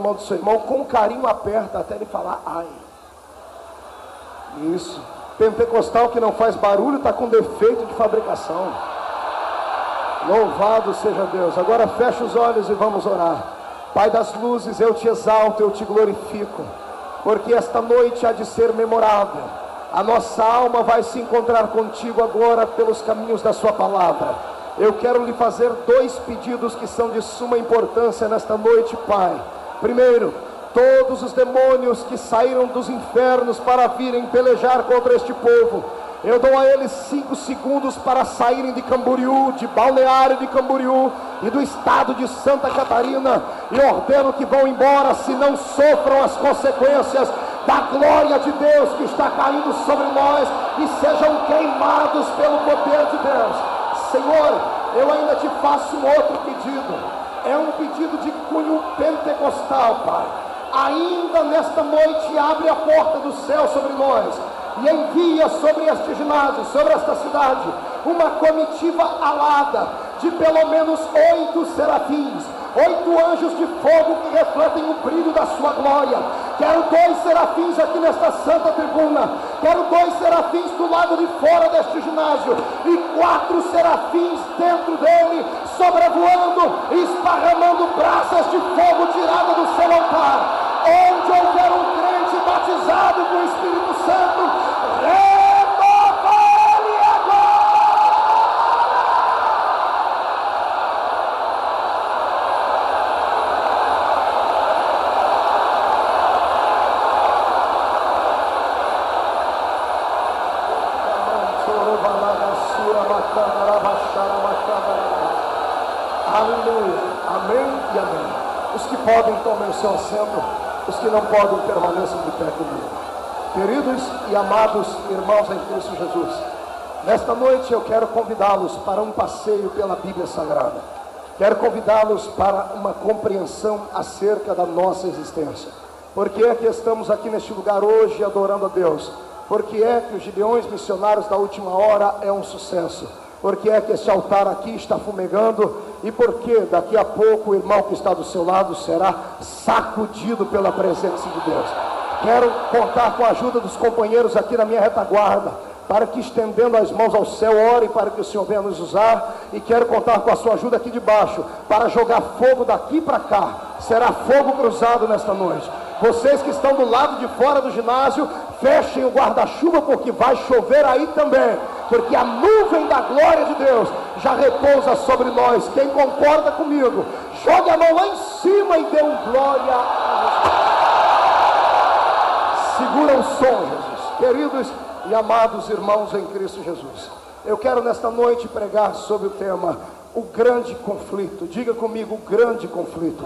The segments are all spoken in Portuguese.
mão do seu irmão, com carinho aperta até ele falar ai. Isso. Pentecostal que não faz barulho está com defeito de fabricação. Louvado seja Deus. Agora fecha os olhos e vamos orar. Pai das luzes, eu te exalto, eu te glorifico, porque esta noite há de ser memorável. A nossa alma vai se encontrar contigo agora pelos caminhos da sua palavra. Eu quero lhe fazer 2 pedidos que são de suma importância nesta noite, Pai. Primeiro, todos os demônios que saíram dos infernos para virem pelejar contra este povo, eu dou a eles 5 segundos para saírem de Camboriú, de Balneário de Camboriú e do estado de Santa Catarina, e ordeno que vão embora, se não sofram as consequências da glória de Deus que está caindo sobre nós, e sejam queimados pelo poder de Deus. Senhor, eu ainda te faço um outro pedido, é um pedido de cunho pentecostal, Pai. Ainda nesta noite abre a porta do céu sobre nós e envia sobre este ginásio, sobre esta cidade, uma comitiva alada de pelo menos 8 serafins, 8 anjos de fogo que refletem o brilho da sua glória. Quero 2 serafins aqui nesta santa tribuna, quero 2 serafins do lado de fora deste ginásio e 4 serafins dentro dele, sobrevoando e esparramando brasas de fogo tirada do seu altar. Onde houver um crente batizado com o Espírito Santo, renova ele agora. Aleluia, amém e amém. Os que podem tomem o seu assento, os que não podem permaneçam de pé comigo. Queridos e amados irmãos em Cristo Jesus, nesta noite eu quero convidá-los para um passeio pela Bíblia Sagrada. Quero convidá-los para uma compreensão acerca da nossa existência. Por que é que estamos aqui neste lugar hoje adorando a Deus? Por que é que os Gideões Missionários da Última Hora é um sucesso? Por que é que esse altar aqui está fumegando? E por que daqui a pouco o irmão que está do seu lado será sacudido pela presença de Deus? Quero contar com a ajuda dos companheiros aqui na minha retaguarda, para que, estendendo as mãos ao céu, orem para que o Senhor venha nos usar. E quero contar com a sua ajuda aqui de baixo, para jogar fogo daqui para cá. Será fogo cruzado nesta noite. Vocês que estão do lado de fora do ginásio, fechem o guarda-chuva, porque vai chover aí também, porque a nuvem da glória de Deus já repousa sobre nós. Quem concorda comigo, jogue a mão lá em cima e dê um glória a Deus. Segura o som, Jesus. Queridos e amados irmãos em Cristo Jesus, eu quero nesta noite pregar sobre o tema, o grande conflito. Diga comigo, o grande conflito.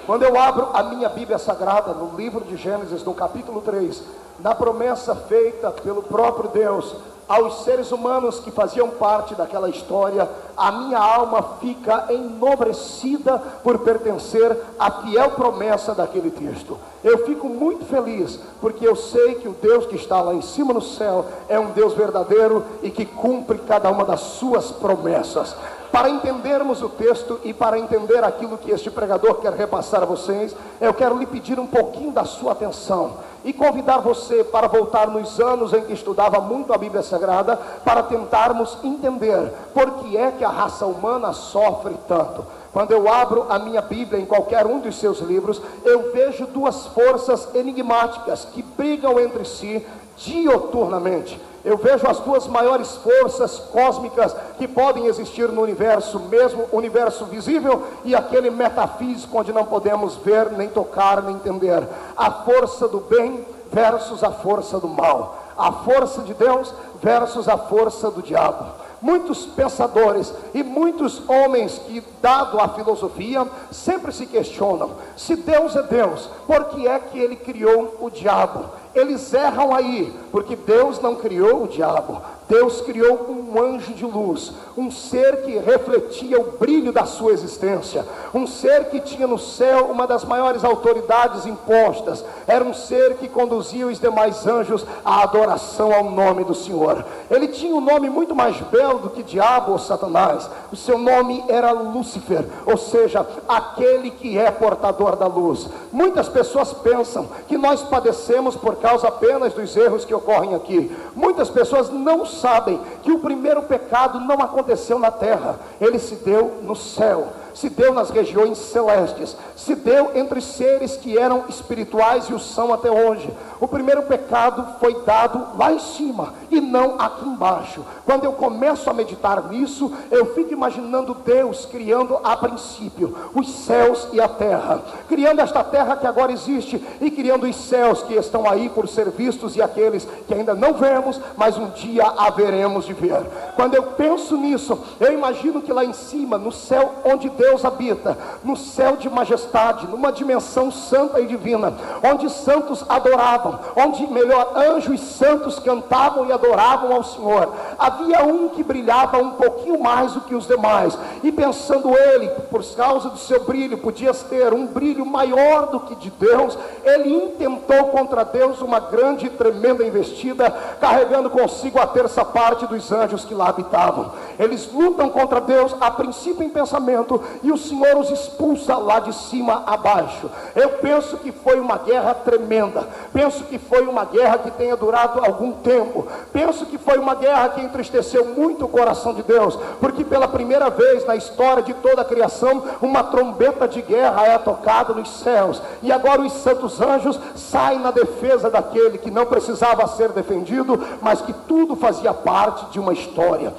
Quando eu abro a minha Bíblia Sagrada, no livro de Gênesis, no capítulo 3, na promessa feita pelo próprio Deus aos seres humanos que faziam parte daquela história, a minha alma fica enobrecida por pertencer à fiel promessa daquele texto. Eu fico muito feliz, porque eu sei que o Deus que está lá em cima no céu é um Deus verdadeiro e que cumpre cada uma das suas promessas. Para entendermos o texto e para entender aquilo que este pregador quer repassar a vocês, eu quero lhe pedir um pouquinho da sua atenção e convidar você para voltar nos anos em que estudava muito a Bíblia Sagrada, para tentarmos entender por que é que a raça humana sofre tanto. Quando eu abro a minha Bíblia em qualquer um dos seus livros, eu vejo 2 forças enigmáticas que brigam entre si dioturnamente. Eu vejo as 2 maiores forças cósmicas que podem existir no universo, mesmo o universo visível e aquele metafísico onde não podemos ver, nem tocar, nem entender. A força do bem versus a força do mal. A força de Deus versus a força do diabo. Muitos pensadores e muitos homens que, dado a filosofia, sempre se questionam: se Deus é Deus, por que é que Ele criou o diabo? Eles erram aí, porque Deus não criou o diabo. Deus criou um anjo de luz, um ser que refletia o brilho da sua existência, um ser que tinha no céu uma das maiores autoridades impostas. Era um ser que conduzia os demais anjos à adoração ao nome do Senhor. Ele tinha um nome muito mais belo do que diabo ou Satanás. O seu nome era Lúcifer, ou seja, aquele que é portador da luz. Muitas pessoas pensam que nós padecemos por causa apenas dos erros que ocorrem aqui. Muitas pessoas não sabem que o primeiro pecado não aconteceu na terra, ele se deu no céu, se deu nas regiões celestes, se deu entre seres que eram espirituais e o são até hoje. O primeiro pecado foi dado lá em cima e não aqui embaixo. Quando eu começo a meditar nisso, eu fico imaginando Deus criando a princípio os céus e a terra, criando esta terra que agora existe e criando os céus que estão aí por ser vistos e aqueles que ainda não vemos, mas um dia haveremos de ver. Quando eu penso nisso, eu imagino que lá em cima, no céu onde Deus habita, no céu de majestade, numa dimensão santa e divina, onde santos adoravam, onde melhor, anjos santos cantavam e adoravam ao Senhor, havia um que brilhava um pouquinho mais do que os demais, e pensando ele, por causa do seu brilho, podia ter um brilho maior do que de Deus, ele intentou contra Deus uma grande e tremenda investida, carregando consigo a terça parte dos anjos que lá habitavam. Eles lutam contra Deus, a princípio em pensamento, e o Senhor os expulsa lá de cima a baixo. Eu penso que foi uma guerra tremenda, penso que foi uma guerra que tenha durado algum tempo, penso que foi uma guerra que entristeceu muito o coração de Deus, porque pela primeira vez na história de toda a criação, uma trombeta de guerra é tocada nos céus, e agora os santos anjos saem na defesa daquele que não precisava ser defendido, mas que tudo fazia parte de uma história.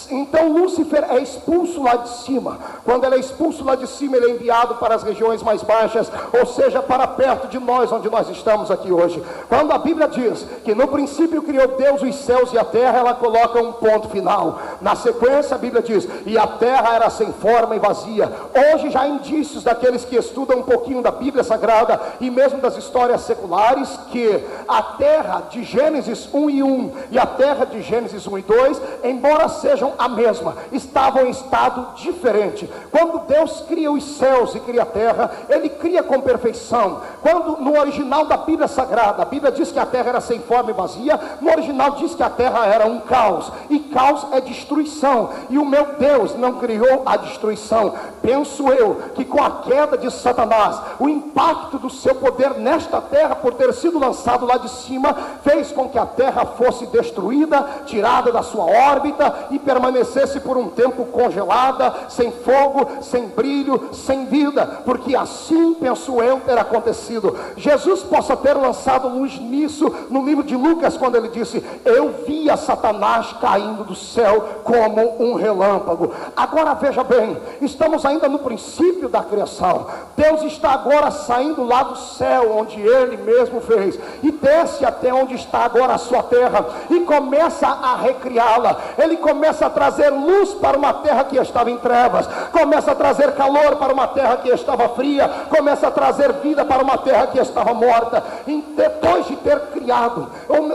Então Lúcifer é expulso lá de cima. Quando ele é expulso lá de cima, ele é enviado para as regiões mais baixas, ou seja, para perto de nós, onde nós estamos aqui hoje. Quando a Bíblia diz que no princípio criou Deus os céus e a terra, ela coloca um ponto final. Na sequência a Bíblia diz, e a terra era sem forma e vazia. Hoje já há indícios daqueles que estudam um pouquinho da Bíblia Sagrada e mesmo das histórias seculares, que a terra de Gênesis 1 e 1 e a terra de Gênesis 1 e 2, embora sejam a mesma, estavam em estado diferente. Quando Deus cria os céus e cria a terra, ele cria com perfeição. Quando no original da Bíblia Sagrada, a Bíblia diz que a terra era sem forma e vazia, no original diz que a terra era um caos, e caos é destruição, e o meu Deus não criou a destruição. Penso eu que com a queda de Satanás, o impacto do seu poder nesta terra, por ter sido lançado lá de cima, fez com que a terra fosse destruída, tirada da sua órbita e permanecesse por um tempo congelada, sem fogo, sem brilho, sem vida, porque assim, penso eu, ter acontecido. Jesus possa ter lançado luz nisso no livro de Lucas, quando ele disse, eu via Satanás caindo do céu como um relâmpago. Agora veja bem, estamos ainda no princípio da criação. Deus está agora saindo lá do céu, onde ele mesmo fez, e desce até onde está agora a sua terra, e começa a recriá-la. Ele começa a trazer luz para uma terra que estava em trevas, começa a trazer calor para uma terra que estava fria, começa a trazer vida para uma terra que estava morta. E depois de ter criado, ou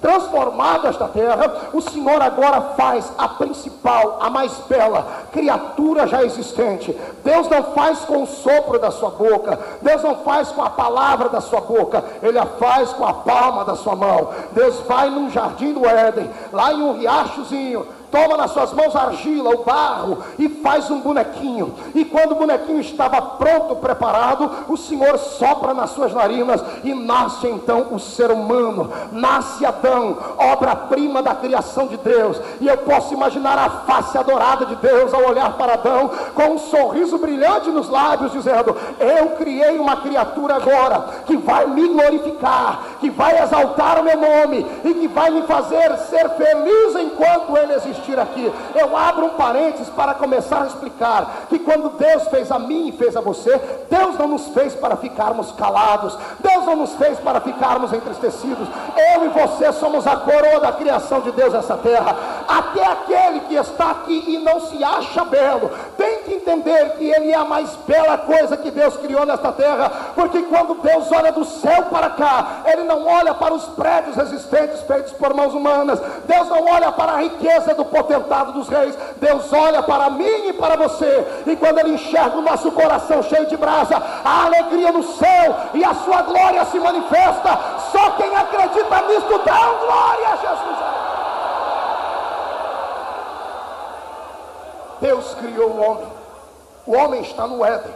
transformado esta terra, o Senhor agora faz a principal, a mais bela criatura já existente. Deus não faz com o sopro da sua boca, Deus não faz com a palavra da sua boca, ele a faz com a palma da sua mão. Deus vai num jardim do Éden, lá em um riachozinho, toma nas suas mãos a argila, o barro, e faz um bonequinho. E quando o bonequinho estava pronto, preparado, o Senhor sopra nas suas narinas e nasce então o ser humano, nasce Adão, obra-prima da criação de Deus. E eu posso imaginar a face adorada de Deus ao olhar para Adão, com um sorriso brilhante nos lábios, dizendo, eu criei uma criatura agora, que vai me glorificar, que vai exaltar o meu nome, e que vai me fazer ser feliz enquanto ele existe aqui. Eu abro um parênteses para começar a explicar que quando Deus fez a mim e fez a você, Deus não nos fez para ficarmos calados, Deus não nos fez para ficarmos entristecidos. Eu e você somos a coroa da criação de Deus nessa terra. Até aquele que está aqui e não se acha belo, tem que que entender que ele é a mais bela coisa que Deus criou nesta terra, porque quando Deus olha do céu para cá, Ele não olha para os prédios existentes feitos por mãos humanas, Deus não olha para a riqueza do potentado dos reis, Deus olha para mim e para você, e quando Ele enxerga o nosso coração cheio de brasa, a alegria no céu e a sua glória se manifesta. Só quem acredita nisto dá glória a Jesus. Deus criou o homem está no Éden,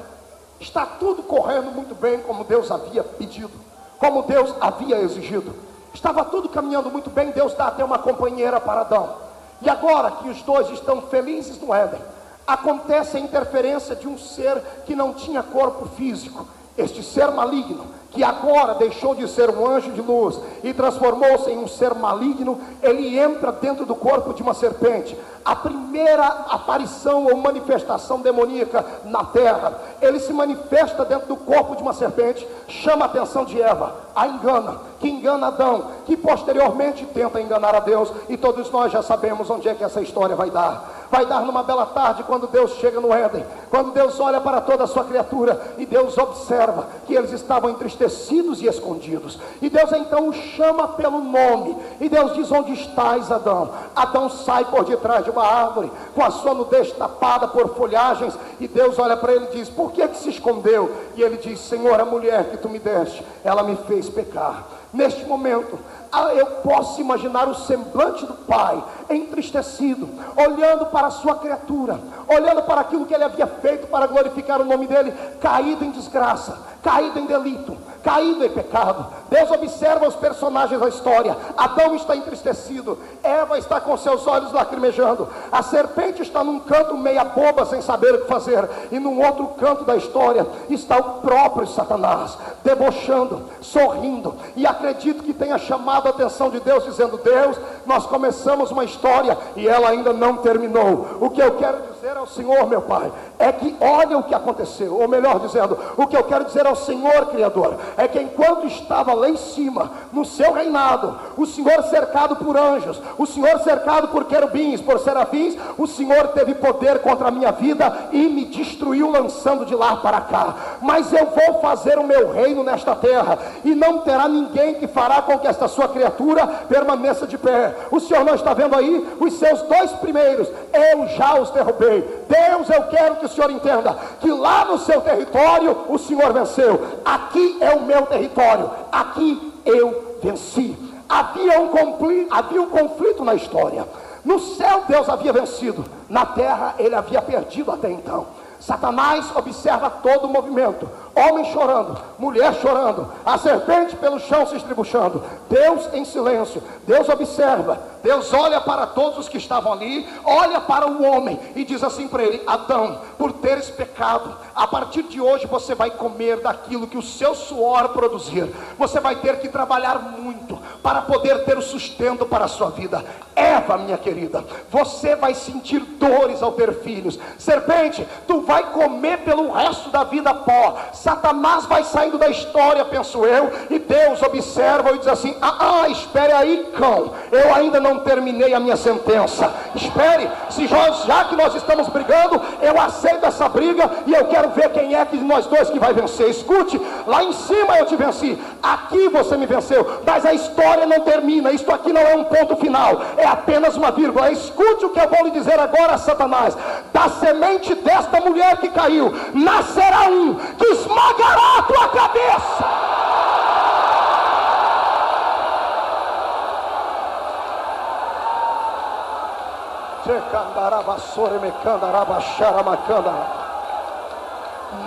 está tudo correndo muito bem como Deus havia pedido, como Deus havia exigido, estava tudo caminhando muito bem. Deus dá até uma companheira para Adão, e agora que os dois estão felizes no Éden, acontece a interferência de um ser que não tinha corpo físico, este ser maligno, que agora deixou de ser um anjo de luz e transformou-se em um ser maligno. Ele entra dentro do corpo de uma serpente, a primeira aparição ou manifestação demoníaca na terra. Ele se manifesta dentro do corpo de uma serpente, chama a atenção de Eva, a engana, que engana Adão, que posteriormente tenta enganar a Deus, e todos nós já sabemos onde é que essa história vai dar. Vai dar numa bela tarde, quando Deus chega no Éden, quando Deus olha para toda a sua criatura, e Deus observa que eles estavam entristecidos e escondidos, e Deus então o chama pelo nome, e Deus diz: onde estás, Adão? Adão sai por detrás de uma árvore, com a sua nudez tapada por folhagens, e Deus olha para ele e diz: por que se escondeu? E ele diz: Senhor, a mulher que tu me deste, ela me fez pecar. Neste momento, eu posso imaginar o semblante do pai entristecido, olhando para a sua criatura, olhando para aquilo que ele havia feito para glorificar o nome dele, caído em desgraça, caído em delito, caído em pecado. Deus observa os personagens da história. Adão está entristecido, Eva está com seus olhos lacrimejando, a serpente está num canto meia boba, sem saber o que fazer, e num outro canto da história está o próprio Satanás, debochando, sorrindo, e acredito que tenha chamado a atenção de Deus, dizendo: Deus, nós começamos uma história e ela ainda não terminou. O que eu quero dizer ao Senhor, meu Pai, é que olha o que aconteceu, ou melhor dizendo, o que eu quero dizer ao Senhor Criador, é que enquanto estava lá em cima, no seu reinado, o Senhor cercado por anjos, o Senhor cercado por querubins, por serafins, o Senhor teve poder contra a minha vida e me destruiu lançando de lá para cá. Mas eu vou fazer o meu reino nesta terra, e não terá ninguém que fará com que esta sua criatura permaneça de pé. O Senhor não está vendo aí? Os seus dois primeiros, eu já os derrubei. Deus, eu quero que o Senhor entenda que lá no seu território o Senhor venceu. Aqui é o meu território, aqui eu venci. Havia um conflito na história. No céu Deus havia vencido, na terra ele havia perdido até então. Satanás observa todo o movimento, homem chorando, mulher chorando, a serpente pelo chão se estribuchando, Deus em silêncio. Deus observa, Deus olha para todos os que estavam ali, olha para o homem e diz assim para ele: Adão, por teres pecado, a partir de hoje você vai comer daquilo que o seu suor produzir, você vai ter que trabalhar muito para poder ter o sustento para a sua vida. Eva, minha querida, você vai sentir dores ao ter filhos. Serpente, tu vai comer pelo resto da vida pó. Satanás vai saindo da história, penso eu, e Deus observa e diz assim: espere aí, cão, eu ainda não terminei a minha sentença. Espere, já que nós estamos brigando, eu aceito essa briga e eu quero ver quem é que nós dois que vai vencer. Escute, lá em cima eu te venci, aqui você me venceu, mas a história não termina. Isto aqui não é um ponto final, é apenas uma vírgula. Escute o que eu vou lhe dizer agora, Satanás: da semente desta mulher que caiu, nascerá um que esmagará a tua cabeça.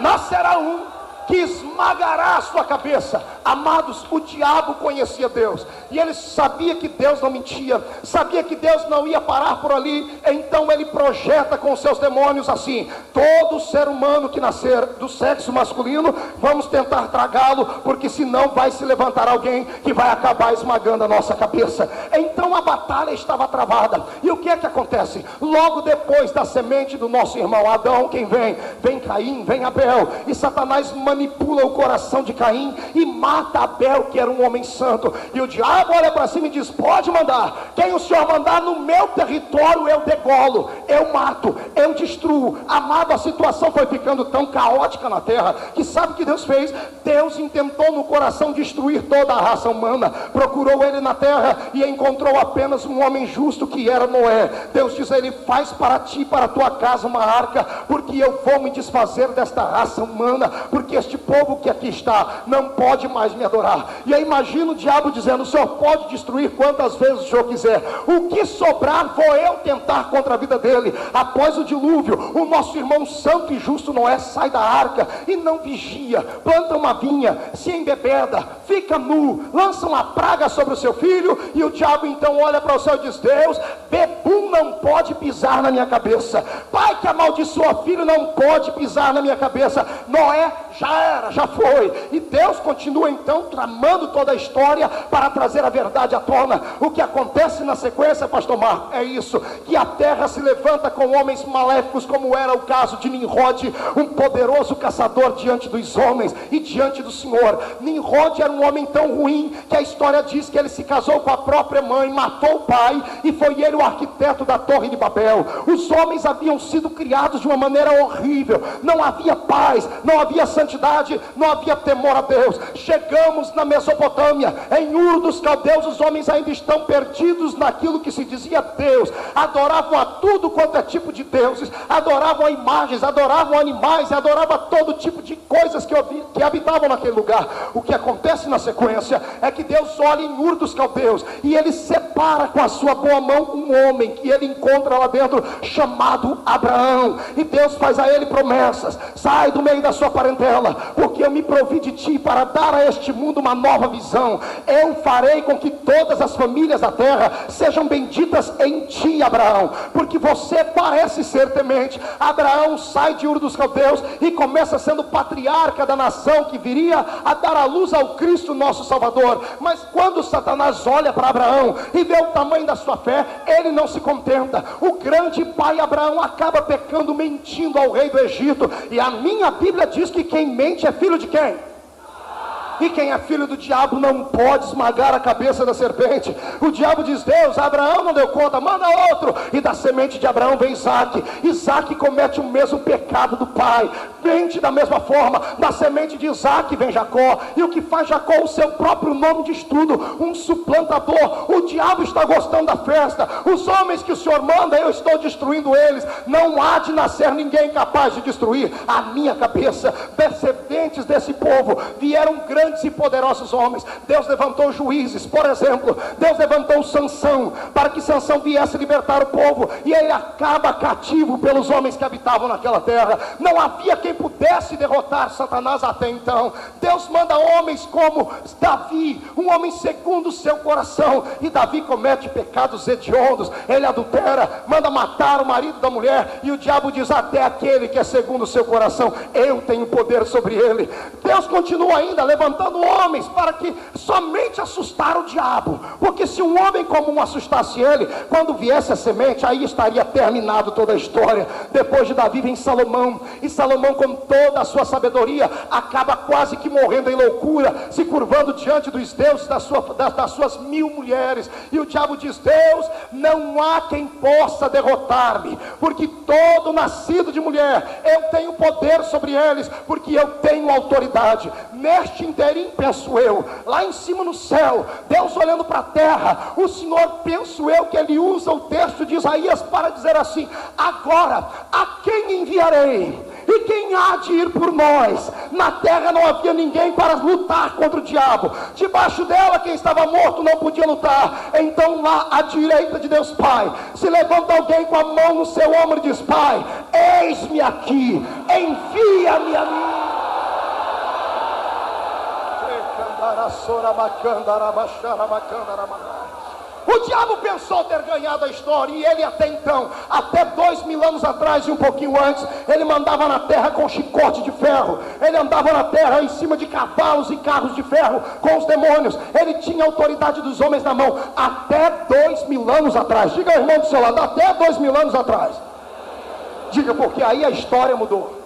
Nascerá um que esmagará a sua cabeça. Amados, o diabo conhecia Deus, e ele sabia que Deus não mentia, sabia que Deus não ia parar por ali. Então ele projeta com seus demônios assim: todo ser humano que nascer do sexo masculino, vamos tentar tragá-lo, porque senão vai se levantar alguém que vai acabar esmagando a nossa cabeça. Então a batalha estava travada, e o que é que acontece? Logo depois da semente do nosso irmão Adão, quem vem? Vem Caim, vem Abel, e Satanás manipula o coração de Caim e mata mata Abel, que era um homem santo. E o diabo olha para cima e diz: pode mandar, quem o Senhor mandar no meu território eu degolo, eu mato, eu destruo. Amado, a situação foi ficando tão caótica na terra, que sabe o que Deus fez? Deus intentou no coração destruir toda a raça humana, procurou ele na terra e encontrou apenas um homem justo, que era Noé. Deus diz a ele: faz para ti e para a tua casa uma arca, porque eu vou me desfazer desta raça humana, porque este povo que aqui está não pode mais me adorar. E aí imagina o diabo dizendo: o Senhor pode destruir quantas vezes o Senhor quiser, o que sobrar vou eu tentar contra a vida dele. Após o dilúvio, o nosso irmão santo e justo Noé sai da arca e não vigia, planta uma vinha, se embebeda, fica nu, lança uma praga sobre o seu filho. E o diabo então olha para o céu e diz: Deus, bebum não pode pisar na minha cabeça, pai que amaldiçoa filho não pode pisar na minha cabeça. Noé já era, já foi. E Deus continua então tramando toda a história para trazer a verdade à tona. O que acontece na sequência, pastor Marco, é isso: que a terra se levanta com homens maléficos, como era o caso de Nimrod, um poderoso caçador diante dos homens e diante do Senhor. Nimrod era um homem tão ruim que a história diz que ele se casou com a própria mãe, matou o pai, e foi ele o arquiteto da Torre de Babel. Os homens haviam sido criados de uma maneira horrível, não havia paz, não havia santidade, não havia temor a Deus. Chegamos na Mesopotâmia, em Ur dos Caldeus, os homens ainda estão perdidos naquilo que se dizia Deus, adoravam a tudo quanto é tipo de deuses, adoravam a imagens, adoravam animais, adoravam todo tipo de coisas que habitavam naquele lugar. O que acontece na sequência é que Deus olha em Ur dos Caldeus e ele separa com a sua boa mão um homem que ele encontra lá dentro, chamado Abraão, e Deus faz a ele promessas: sai do meio da sua parentela, porque eu me provi de ti para dar a este mundo uma nova visão. Eu farei com que todas as famílias da terra sejam benditas em ti, Abraão, porque você parece ser temente. Abraão sai de Ur dos Caldeus e começa sendo patriarca da nação que viria a dar a luz ao Cristo nosso Salvador. Mas quando Satanás olha para Abraão e vê o tamanho da sua fé, ele não se contenta. O grande pai Abraão acaba pecando, mentindo ao rei do Egito. E a minha Bíblia diz que quem mente é filho de quem? E quem é filho do diabo não pode esmagar a cabeça da serpente. O diabo diz: Deus, Abraão não deu conta, manda outro. E da semente de Abraão vem Isaque. Isaque comete o mesmo pecado do pai, mente da mesma forma. Da semente de Isaque vem Jacó. E o que faz Jacó? O seu próprio nome diz tudo: um suplantador. O diabo está gostando da festa. Os homens que o Senhor manda, eu estou destruindo eles. Não há de nascer ninguém capaz de destruir a minha cabeça. Descendentes desse povo vieram grandes e poderosos homens. Deus levantou juízes, por exemplo. Deus levantou Sansão, para que Sansão viesse libertar o povo, e ele acaba cativo pelos homens que habitavam naquela terra. Não havia quem pudesse derrotar Satanás até então. Deus manda homens como Davi, um homem segundo o seu coração, e Davi comete pecados hediondos. Ele adultera, manda matar o marido da mulher, e o diabo diz: até aquele que é segundo o seu coração, eu tenho poder sobre ele. Deus continua ainda levantando homens para que somente assustar o diabo, porque se um homem comum assustasse ele, quando viesse a semente, aí estaria terminado toda a história. Depois de Davi vem Salomão, e Salomão, com toda a sua sabedoria, acaba quase que morrendo em loucura, se curvando diante dos deuses das suas 1000 mulheres. E o diabo diz: Deus, não há quem possa derrotar-me, porque todo nascido de mulher, eu tenho poder sobre eles, porque eu tenho autoridade. Neste inteirinho, penso eu, lá em cima no céu, Deus olhando para a terra, o Senhor, penso eu, que ele usa o texto de Isaías para dizer assim: agora, a quem enviarei? E quem há de ir por nós? Na terra não havia ninguém para lutar contra o diabo. Debaixo dela, quem estava morto não podia lutar. Então lá à direita de Deus Pai, se levanta alguém com a mão no seu ombro e diz: Pai, eis-me aqui, envia-me a mim. O diabo pensou ter ganhado a história, e ele até então, até 2000 anos atrás e um pouquinho antes, ele mandava na terra com chicote de ferro. Ele andava na terra em cima de cavalos e carros de ferro com os demônios. Ele tinha a autoridade dos homens na mão, até 2000 anos atrás. Diga ao irmão do seu lado: até 2000 anos atrás. Diga, porque aí a história mudou.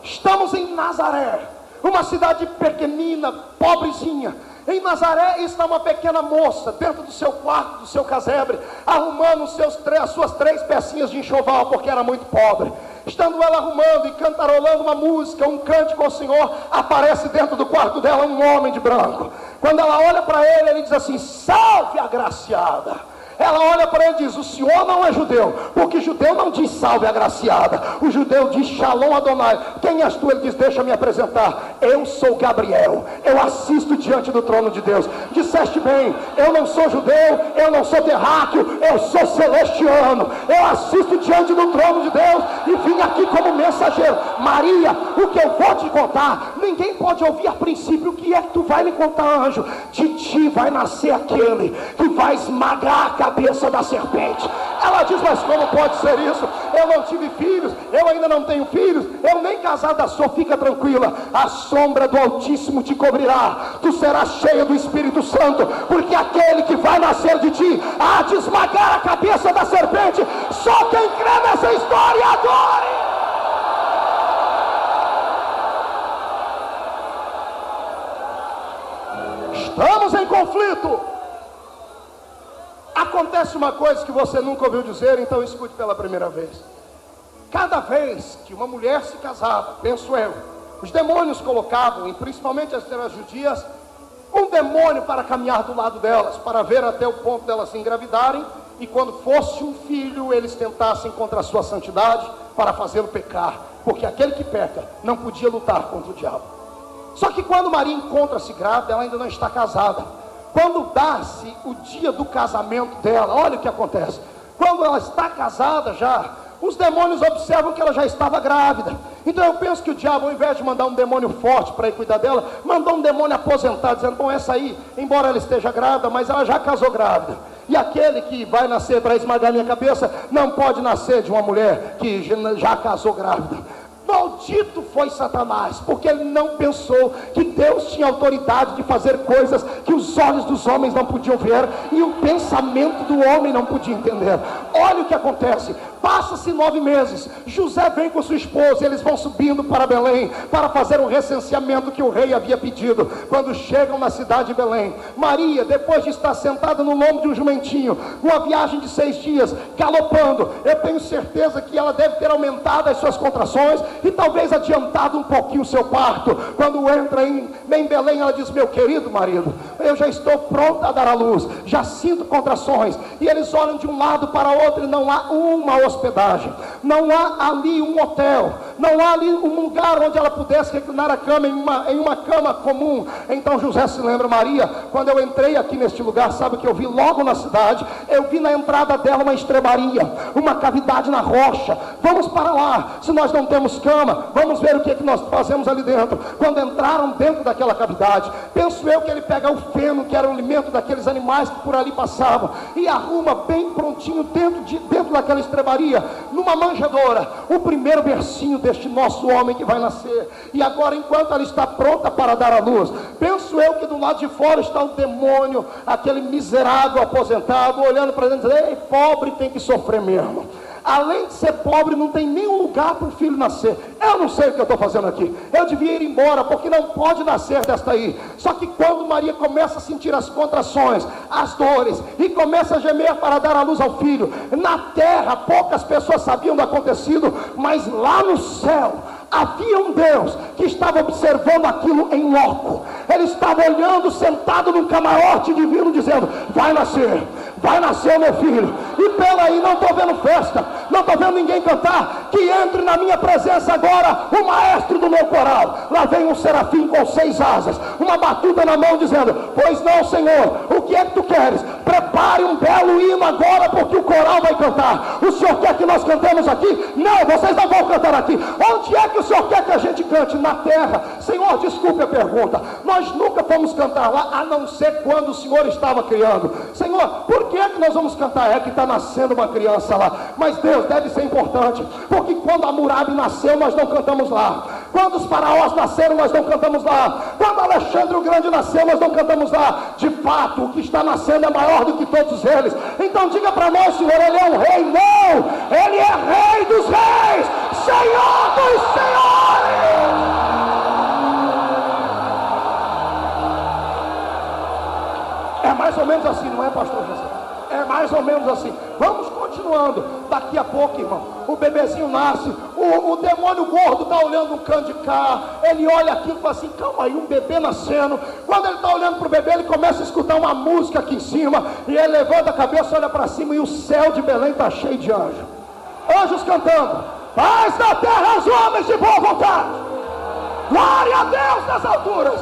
Estamos em Nazaré, uma cidade pequenina, pobrezinha. Em Nazaré está uma pequena moça, dentro do seu quarto, do seu casebre, arrumando as suas 3 pecinhas de enxoval, porque era muito pobre. Estando ela arrumando e cantarolando uma música, um cântico ao Senhor, aparece dentro do quarto dela um homem de branco. Quando ela olha para ele, ele diz assim: salve, agraciada. Ela olha para ele e diz: o senhor não é judeu, porque judeu não diz salve agraciada, o judeu diz Shalom Adonai. Quem és tu? Ele diz: deixa me apresentar, eu sou Gabriel, eu assisto diante do trono de Deus. Disseste bem, eu não sou judeu, eu não sou terráqueo, eu sou celestiano, eu assisto diante do trono de Deus e vim aqui como mensageiro. Maria, o que eu vou te contar, ninguém pode ouvir a princípio. O que é que tu vai me contar, anjo? De ti vai nascer aquele que vai esmagar a cabeça da serpente. Ela diz: mas como pode ser isso? Eu não tive filhos, eu ainda não tenho filhos, eu nem casada sou. Fica tranquila, a sombra do Altíssimo te cobrirá, tu serás cheia do Espírito Santo, porque aquele que vai nascer de ti há de esmagar a cabeça da serpente. Só quem crê nessa história adore. Estamos em conflito. Acontece uma coisa que você nunca ouviu dizer, então escute pela primeira vez. Cada vez que uma mulher se casava, penso eu, os demônios colocavam, e principalmente as terras judias, um demônio para caminhar do lado delas, para ver até o ponto delas se engravidarem, e quando fosse um filho, eles tentassem contra a sua santidade, para fazê-lo pecar, porque aquele que peca não podia lutar contra o diabo. Só que quando Maria encontra-se grávida, ela ainda não está casada. Quando dá-se o dia do casamento dela, olha o que acontece. Quando ela está casada já, os demônios observam que ela já estava grávida. Então eu penso que o diabo, ao invés de mandar um demônio forte para ir cuidar dela, mandou um demônio aposentado, dizendo: bom, essa aí, embora ela esteja grávida, mas ela já casou grávida. E aquele que vai nascer para esmagar minha cabeça, não pode nascer de uma mulher que já casou grávida. Maldito foi Satanás, porque ele não pensou que Deus tinha autoridade de fazer coisas que os olhos dos homens não podiam ver e o pensamento do homem não podia entender. Olha o que acontece. Passa-se 9 meses, José vem com sua esposa, eles vão subindo para Belém, para fazer um recenseamento que o rei havia pedido. Quando chegam na cidade de Belém, Maria, depois de estar sentada no lombo de um jumentinho, uma viagem de 6 dias, galopando, eu tenho certeza que ela deve ter aumentado as suas contrações, e talvez adiantado um pouquinho o seu parto. Quando entra em Belém, ela diz: meu querido marido, eu já estou pronta a dar à luz, já sinto contrações. E eles olham de um lado para o outro, e não há uma hospedagem, não há ali um hotel, não há ali um lugar onde ela pudesse reclinar a cama em uma cama comum. Então José se lembra: Maria, quando eu entrei aqui neste lugar, sabe o que eu vi logo na cidade? Eu vi na entrada dela uma estrebaria, uma cavidade na rocha. Vamos para lá. Se nós não temos cama, vamos ver o que nós fazemos ali dentro. Quando entraram dentro daquela cavidade, penso eu que ele pega o feno, que era o alimento daqueles animais que por ali passavam, e arruma bem prontinho dentro daquela estrebaria, numa manjedoura, o primeiro bercinho deste nosso homem que vai nascer. E agora, enquanto ela está pronta para dar à luz, penso eu que do lado de fora está o demônio, aquele miserável aposentado, olhando para dentro e dizendo: ei, pobre tem que sofrer mesmo. Além de ser pobre, não tem nenhum lugar para o filho nascer. Eu não sei o que eu estou fazendo aqui. Eu devia ir embora, porque não pode nascer desta aí. Só que quando Maria começa a sentir as contrações, as dores, e começa a gemer para dar à luz ao filho, na terra poucas pessoas sabiam do acontecido, mas lá no céu havia um Deus que estava observando aquilo em loco. Ele estava olhando, sentado num camarote divino, dizendo: vai nascer meu filho. E pela aí, não estou vendo festa, não estou vendo ninguém cantar. Que entre na minha presença agora o maestro do meu coral. Lá vem um serafim com 6 asas, uma batuta na mão, dizendo: pois não, Senhor, o que é que tu queres? Prepare um belo hino agora, porque o coral vai cantar. O Senhor quer que nós cantemos aqui? Não, vocês não vão cantar aqui. Onde é que o Senhor quer que a gente cante? Na terra. Senhor, desculpe a pergunta, nós nunca fomos cantar lá, a não ser quando o Senhor estava criando. Senhor, por que é que nós vamos cantar? É que está nascendo uma criança lá. Mas Deus, deve ser importante, porque quando Hammurabi nasceu, nós não cantamos lá. Quando os faraós nasceram, nós não cantamos lá. Quando Alexandre o Grande nasceu, nós não cantamos lá. De fato, o que está nascendo é maior do que todos eles. Então diga para nós: Senhor, Ele é um rei? Não, Ele é Rei dos reis, Senhor dos senhores. É mais ou menos assim, não é, pastor José? É mais ou menos assim. Vamos continuando. Daqui a pouco, irmão, o bebezinho nasce. O demônio gordo está olhando um canto de cá. Ele olha aquilo e fala assim: calma aí, um bebê nascendo. Quando ele está olhando para o bebê, ele começa a escutar uma música aqui em cima. E ele levanta a cabeça, olha para cima, e o céu de Belém está cheio de anjos. Anjos cantando: paz na terra aos homens de boa vontade. Glória a Deus nas alturas.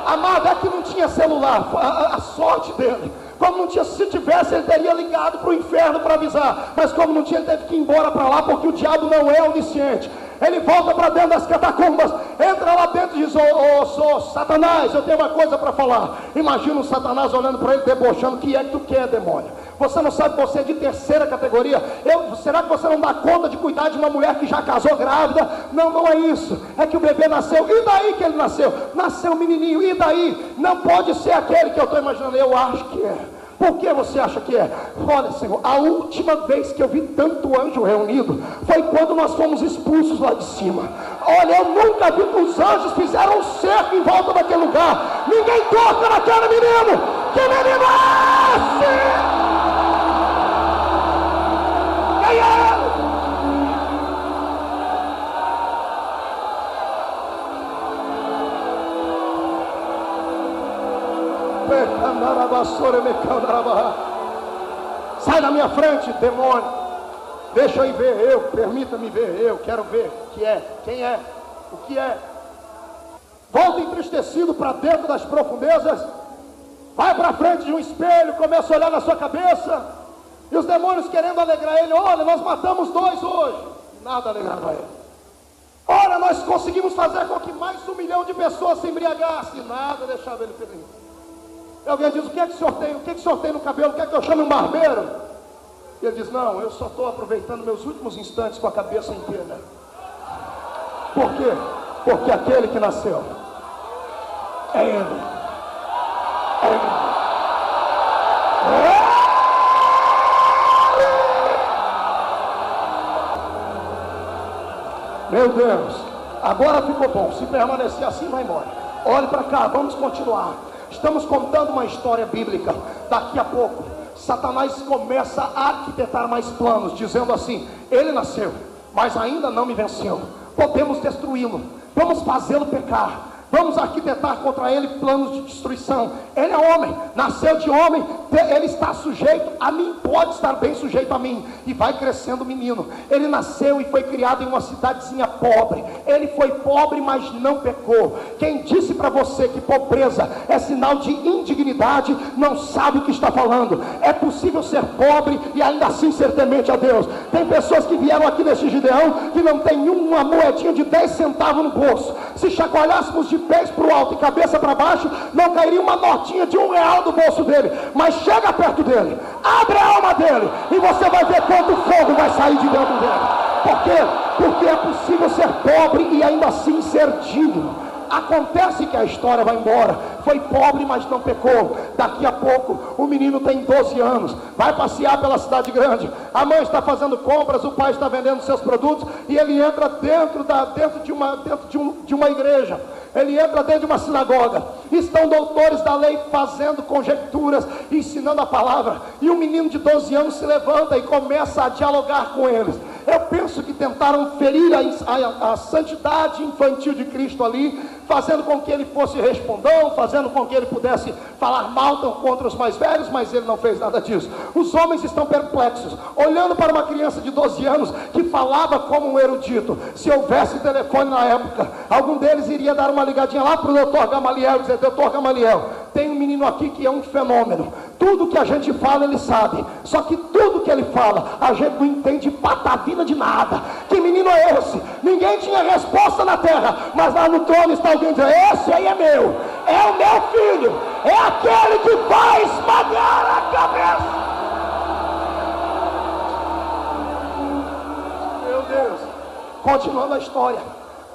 Amado, é que não tinha celular. A sorte dele, como não tinha, se tivesse, ele teria ligado para o inferno para avisar. Mas como não tinha, ele teve que ir embora para lá, porque o diabo não é onisciente. Ele volta para dentro das catacumbas, entra lá dentro e diz: ô Satanás, eu tenho uma coisa para falar. Imagina o Satanás olhando para ele, debochando: o que é que tu quer, demônio? Você não sabe que você é de terceira categoria? Será que você não dá conta de cuidar de uma mulher que já casou grávida? Não, não é isso. É que o bebê nasceu. E daí que ele nasceu? Nasceu um menininho. E daí? Não pode ser aquele que eu estou imaginando. Eu acho que é. Por que você acha que é? Olha, Senhor, a última vez que eu vi tanto anjo reunido foi quando nós fomos expulsos lá de cima. Olha, eu nunca vi que os anjos fizeram um cerco em volta daquele lugar. Ninguém toca naquele menino. Que menino é esse? Quem é ele? Sai da minha frente, demônio. Deixa eu ir ver, permita-me ver, eu quero ver o que é, quem é, o que é. Volta entristecido para dentro das profundezas. Vai para frente de um espelho, começa a olhar na sua cabeça. E os demônios querendo alegrar ele: olha, nós matamos 2 hoje. Nada alegrava ele. Olha, nós conseguimos fazer com que mais de 1 milhão de pessoas se embriagassem. Nada deixava ele feliz. Alguém diz: o que é que o senhor tem? O que é que o senhor tem no cabelo? Quer que eu chame um barbeiro? E ele diz: não, eu só estou aproveitando meus últimos instantes com a cabeça inteira. Por quê? Porque aquele que nasceu é ele. É ele. Meu Deus, agora ficou bom. Se permanecer assim, vai embora. Olhe para cá, vamos continuar. Estamos contando uma história bíblica. Daqui a pouco, Satanás começa a arquitetar mais planos, dizendo assim: ele nasceu, mas ainda não me venceu. Podemos destruí-lo, vamos fazê-lo pecar, vamos arquitetar contra ele planos de destruição. Ele é homem, nasceu de homem, ele está sujeito a mim, pode estar bem sujeito a mim. E vai crescendo o menino. Ele nasceu e foi criado em uma cidadezinha pobre. Ele foi pobre, mas não pecou. Quem disse para você que pobreza é sinal de indignidade, não sabe o que está falando. É possível ser pobre e ainda assim ser temente a Deus. Tem pessoas que vieram aqui neste Gideão que não tem uma moedinha de 10 centavos no bolso. Se chacoalhássemos de pés para o alto e cabeça para baixo, não cairia uma notinha de R$1 do bolso dele. Mas chega perto dele, abre a alma dele, e você vai ver quanto fogo vai sair de dentro dele. Por quê? Porque é possível ser pobre e ainda assim ser digno. Acontece que a história vai embora. Foi pobre, mas não pecou. Daqui a pouco o menino tem 12 anos, vai passear pela cidade grande. A mãe está fazendo compras, o pai está vendendo seus produtos, e ele entra dentro de uma igreja. Ele entra dentro de uma sinagoga. Estão doutores da lei fazendo conjecturas, ensinando a palavra. E um menino de 12 anos se levanta e começa a dialogar com eles. Eu penso que tentaram ferir a santidade infantil de Cristo ali, fazendo com que ele fosse respondão, fazendo com que ele pudesse falar mal contra os mais velhos, mas ele não fez nada disso. Os homens estão perplexos, olhando para uma criança de 12 anos que falava como um erudito. Se houvesse telefone na época, algum deles iria dar uma ligadinha lá para o doutor Gamaliel e dizer: doutor Gamaliel, tem um menino aqui que é um fenômeno. Tudo que a gente fala ele sabe, só que tudo que ele fala a gente não entende patavina de nada. Que menino é esse? Ninguém tinha resposta na terra, mas lá no trono está alguém dizendo: esse aí é meu, é o meu filho, é aquele que vai esmagar a cabeça. Meu Deus. Continuando a história,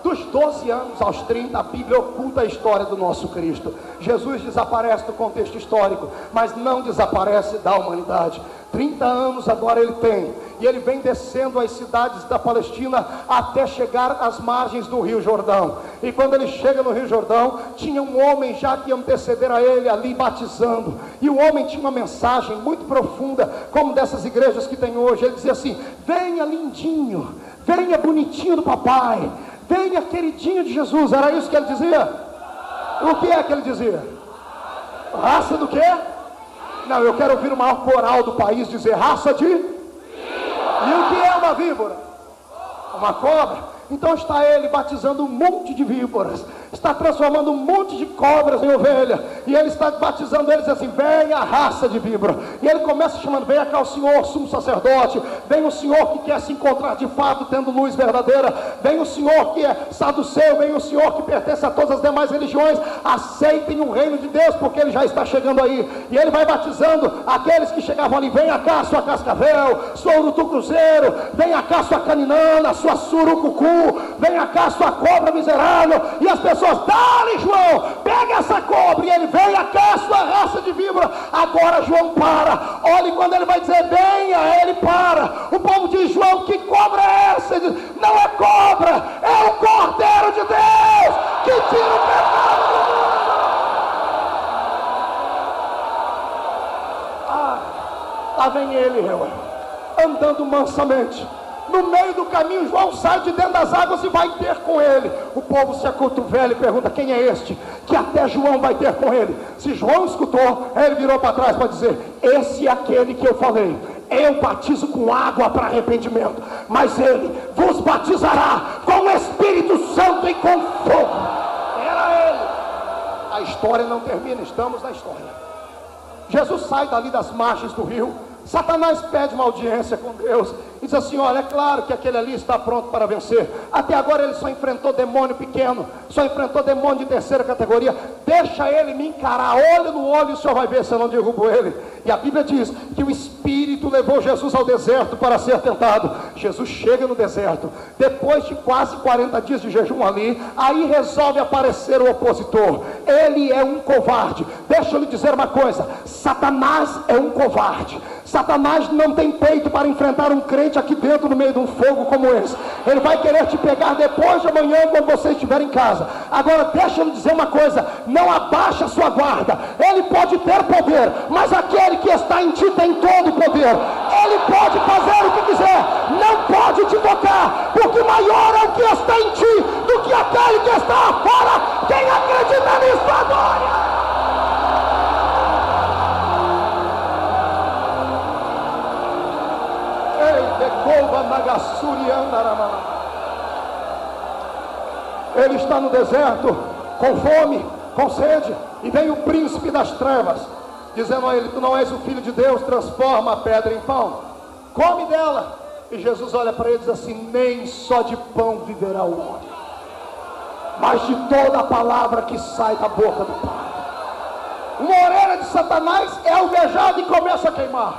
dos 12 anos aos 30, a Bíblia oculta a história do nosso Cristo. Jesus desaparece do contexto histórico, mas não desaparece da humanidade. 30 anos agora ele tem, e ele vem descendo as cidades da Palestina até chegar às margens do Rio Jordão. E quando ele chega no Rio Jordão, tinha um homem já que antecedera ele ali batizando, e o homem tinha uma mensagem muito profunda, como dessas igrejas que tem hoje. Ele dizia assim: venha lindinho, venha bonitinho do papai, venha queridinho de Jesus. Era isso que ele dizia? O que é que ele dizia? Raça do quê? Não, eu quero ouvir o maior coral do país dizer raça de... E o que é uma víbora? Uma cobra. Então está ele batizando um monte de víboras, está transformando um monte de cobras em ovelha, e ele está batizando eles assim: venha a raça de víbora. E ele começa chamando: venha cá o Senhor sumo sacerdote, vem o Senhor que quer se encontrar de fato tendo luz verdadeira, vem o Senhor que é saduceu, vem o Senhor que pertence a todas as demais religiões, aceitem o reino de Deus, porque ele já está chegando aí. E ele vai batizando aqueles que chegavam ali: venha cá sua cascavel, sua urutu cruzeiro, venha cá sua caninana, sua surucucu, venha cá sua cobra miserável. E as pessoas: dá-lhe João, pega essa cobra. E ele: venha cá sua raça de víbora. Agora João para, olha, quando ele vai dizer venha, ele para. O povo diz: João, que cobra é essa? Ele diz: não é cobra, é o Cordeiro de Deus que tira o pecado do mundo. Lá vem ele, andando mansamente. No meio do caminho, João sai de dentro das águas e vai ter com ele. O povo se acotovela e pergunta: quem é este que até João vai ter com ele? Se João escutou, ele virou para trás para dizer: esse é aquele que eu falei, eu batizo com água para arrependimento, mas ele vos batizará com o Espírito Santo e com fogo. Era ele. A história não termina, estamos na história. Jesus sai dali das margens do rio. Satanás pede uma audiência com Deus e diz assim: olha, é claro que aquele ali está pronto para vencer. Até agora ele só enfrentou demônio pequeno, só enfrentou demônio de terceira categoria. Deixa ele me encarar, olho no olho, e o senhor vai ver se eu não derrubo ele. E a Bíblia diz que o Espírito levou Jesus ao deserto para ser tentado. Jesus chega no deserto, depois de quase 40 dias de jejum ali, aí resolve aparecer o opositor. Ele é um covarde. Deixa eu lhe dizer uma coisa: Satanás é um covarde. Satanás não tem peito para enfrentar um crente aqui dentro no meio de um fogo como esse. Ele vai querer te pegar depois de amanhã, quando você estiver em casa. Agora deixa eu lhe dizer uma coisa: não abaixa a sua guarda. Ele pode ter poder, mas aquele que está em ti tem todo o poder. Ele pode fazer o que quiser, não pode te tocar, porque maior é o que está em ti do que aquele que está fora. Quem acredita nisso agora? Ele está no deserto, com fome, com sede, e vem o príncipe das trevas, dizendo a ele: tu não és o filho de Deus, transforma a pedra em pão, come dela. E Jesus olha para ele e diz assim: nem só de pão viverá o homem, mas de toda a palavra que sai da boca do Pai. Uma orelha de Satanás é alvejada e começa a queimar.